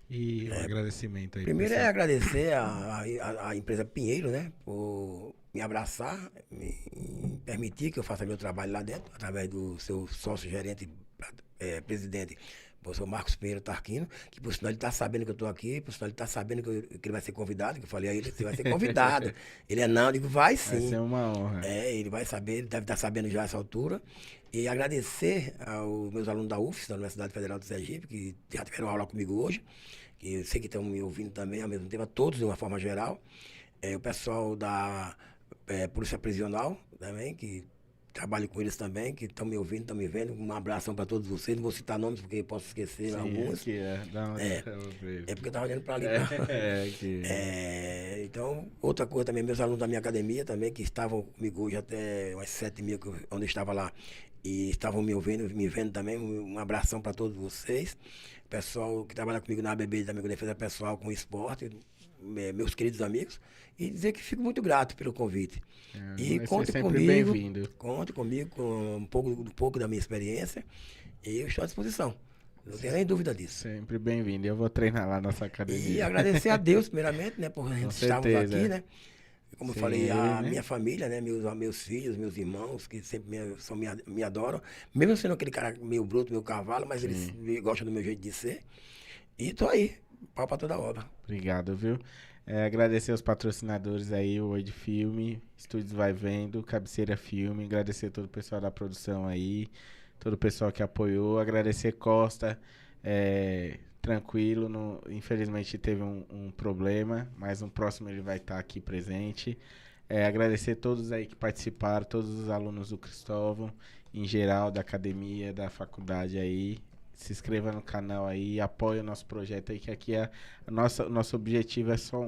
e um agradecimento aí. Primeiro pessoal. agradecer a empresa Pinheiro, né, por me abraçar, me permitir que eu faça meu trabalho lá dentro, através do seu sócio-gerente, presidente, o professor Marcos Pinheiro Tarquino, que por sinal ele está sabendo que eu estou aqui, por sinal ele está sabendo que ele vai ser convidado, que eu falei a ele, você vai ser convidado. Ele não, eu digo, vai sim. Vai ser uma honra. Ele vai saber, ele deve estar sabendo já essa altura. E agradecer aos meus alunos da UFS, da Universidade Federal do Sergipe, que já tiveram aula comigo hoje, que eu sei que estão me ouvindo também, ao mesmo tempo, a todos de uma forma geral. O pessoal da Polícia Prisional também, que trabalho com eles também, que estão me ouvindo, estão me vendo. Um abração para todos vocês. Não vou citar nomes porque posso esquecer Sim, alguns. aqui dá uma Porque eu estava olhando para ali. aqui. Então, outra coisa também, meus alunos da minha academia também, que estavam comigo hoje até umas 7h30, onde eu estava lá, e estavam me ouvindo, me vendo também. Um abração para todos vocês. Pessoal que trabalha comigo na ABB, também com defesa pessoal, com esporte, meus queridos amigos. E dizer que fico muito grato pelo convite. E conte comigo, conte comigo com um pouco da minha experiência. E eu estou à disposição. Não tenho nem dúvida disso. Sempre bem-vindo. Eu vou treinar lá na nossa academia. E agradecer a Deus, primeiramente, né, por a gente estarmos aqui, né? Como eu falei, a minha família, né, meus filhos, meus irmãos, que sempre me adoram. Mesmo sendo aquele cara meio bruto, meio cavalo, mas eles gostam do meu jeito de ser. E tô aí, pau pra toda obra. Obrigado, viu? Agradecer aos patrocinadores aí, o Oi de Filme, Estúdios Vai Vendo, Cabeceira Filme, agradecer todo o pessoal da produção aí, todo o pessoal que apoiou, agradecer Costa, tranquilo, infelizmente teve um problema, mas no próximo ele vai estar aqui presente. Agradecer todos aí que participaram, todos os alunos do Cristóvão, em geral, da academia, da faculdade aí. Se inscreva no canal aí, apoie o nosso projeto aí, que aqui nosso objetivo é só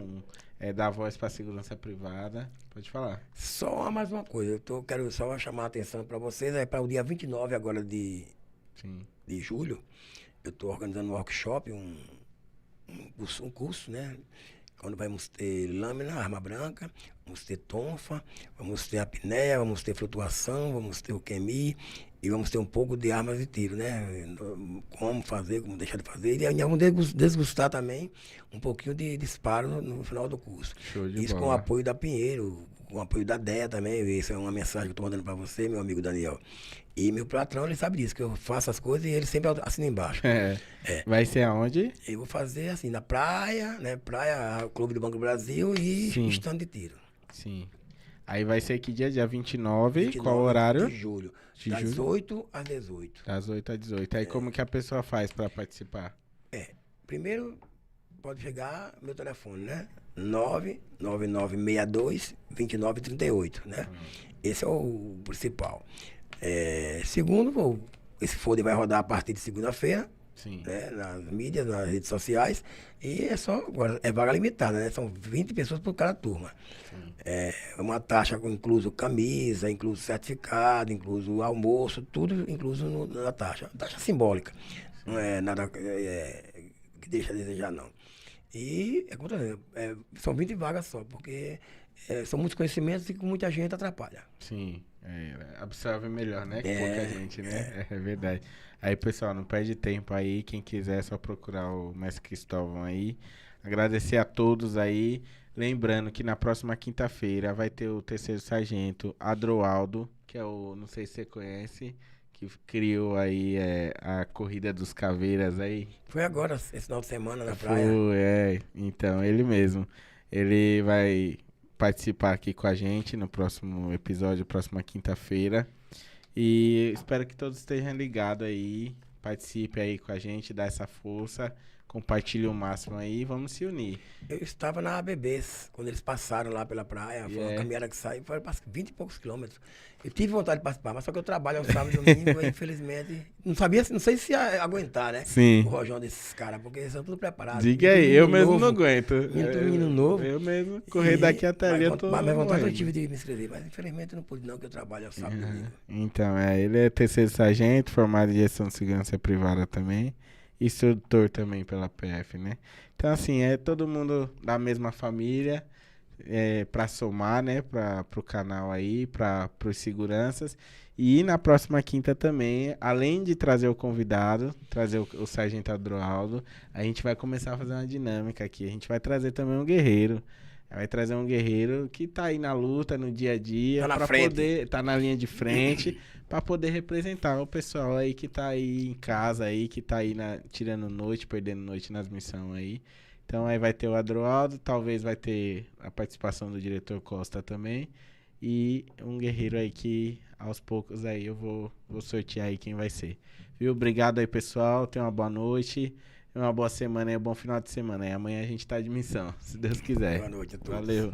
dar voz para a segurança privada. Pode falar. Só mais uma coisa, eu quero só chamar a atenção para vocês, para o dia 29 agora de julho, eu estou organizando um workshop, um curso, né? Quando vamos ter lâmina, arma branca, vamos ter tonfa, vamos ter apneia, vamos ter flutuação, vamos ter o QMI e vamos ter um pouco de armas de tiro, né? Como fazer, como deixar de fazer. E vamos desgustar também um pouquinho de disparo no final do curso. Isso bola. Com o apoio da Pinheiro, com o apoio da DEA também. Isso é uma mensagem que eu estou mandando para você, meu amigo Daniel. E meu patrão, ele sabe disso, que eu faço as coisas e ele sempre assina embaixo. Vai ser aonde? Eu vou fazer assim, na praia, né? Praia, Clube do Banco do Brasil e stand de tiro. Sim. Aí vai ser que dia? Dia 29, qual horário? De julho. Das 8 às 18. Das 8 às 18. Aí como que a pessoa faz para participar? Primeiro, pode chegar meu telefone, né? 99962-2938, né? Esse é o principal. Segundo, esse folder vai rodar a partir de segunda-feira, né, nas mídias, nas redes sociais, e agora é vaga limitada, né? São 20 pessoas por cada turma. Uma taxa incluso camisa, incluso certificado, incluso almoço, tudo incluso na taxa. Taxa simbólica. Não é nada que deixa a desejar, não. E são 20 vagas só, porque são muitos conhecimentos e com muita gente atrapalha. Sim. Absorve melhor, né? Que pouca gente, né? É verdade. Aí, pessoal, não perde tempo aí. Quem quiser, é só procurar o Mestre Cristóvão aí. Agradecer a todos aí. Lembrando que na próxima quinta-feira vai ter o terceiro sargento Adroaldo, que é não sei se você conhece, que criou aí a Corrida dos Caveiras aí. Foi agora, esse final de semana na praia. Então, ele mesmo. Ele vai participar aqui com a gente no próximo episódio, próxima quinta-feira. E espero que todos estejam ligados aí, participe aí com a gente, dá essa força, compartilhe o máximo aí e vamos se unir. Eu estava na ABBs, quando eles passaram lá pela praia, foi uma caminhada que saiu, foi 20 e poucos quilômetros. Eu tive vontade de participar, mas só que eu trabalho ao sábado e domingo, e infelizmente, não sei se ia aguentar, né? Sim. O rojão desses caras, porque eles são tudo preparados. Diga aí, eu mesmo não aguento. Menino novo. Eu mesmo, correr daqui até ali, eu tô Mas vontade eu tive de me inscrever, mas infelizmente eu não pude não, que eu trabalho ao sábado e domingo. Então, ele é terceiro sargento, formado em gestão de segurança privada também. instrutor também pela PF, né? Então, assim, é todo mundo da mesma família, para somar, né, pro canal aí, pros seguranças. E na próxima quinta também, além de trazer o convidado, trazer o Sargento Adroaldo, a gente vai começar a fazer uma dinâmica aqui. A gente vai trazer também um guerreiro. Vai trazer um guerreiro que tá aí na luta, no dia a dia, Tá na pra frente. poder, tá na linha de frente, pra poder representar o pessoal aí que tá aí em casa aí, que tá aí tirando noite, perdendo noite nas missões aí. Então aí vai ter o Adroaldo, talvez vai ter a participação do diretor Costa também. E um guerreiro aí que aos poucos aí eu vou sortear aí quem vai ser. Viu? Obrigado aí, pessoal. Tenha uma boa noite, uma boa semana e um bom final de semana. E amanhã a gente tá de missão, se Deus quiser. Boa noite a todos. Valeu.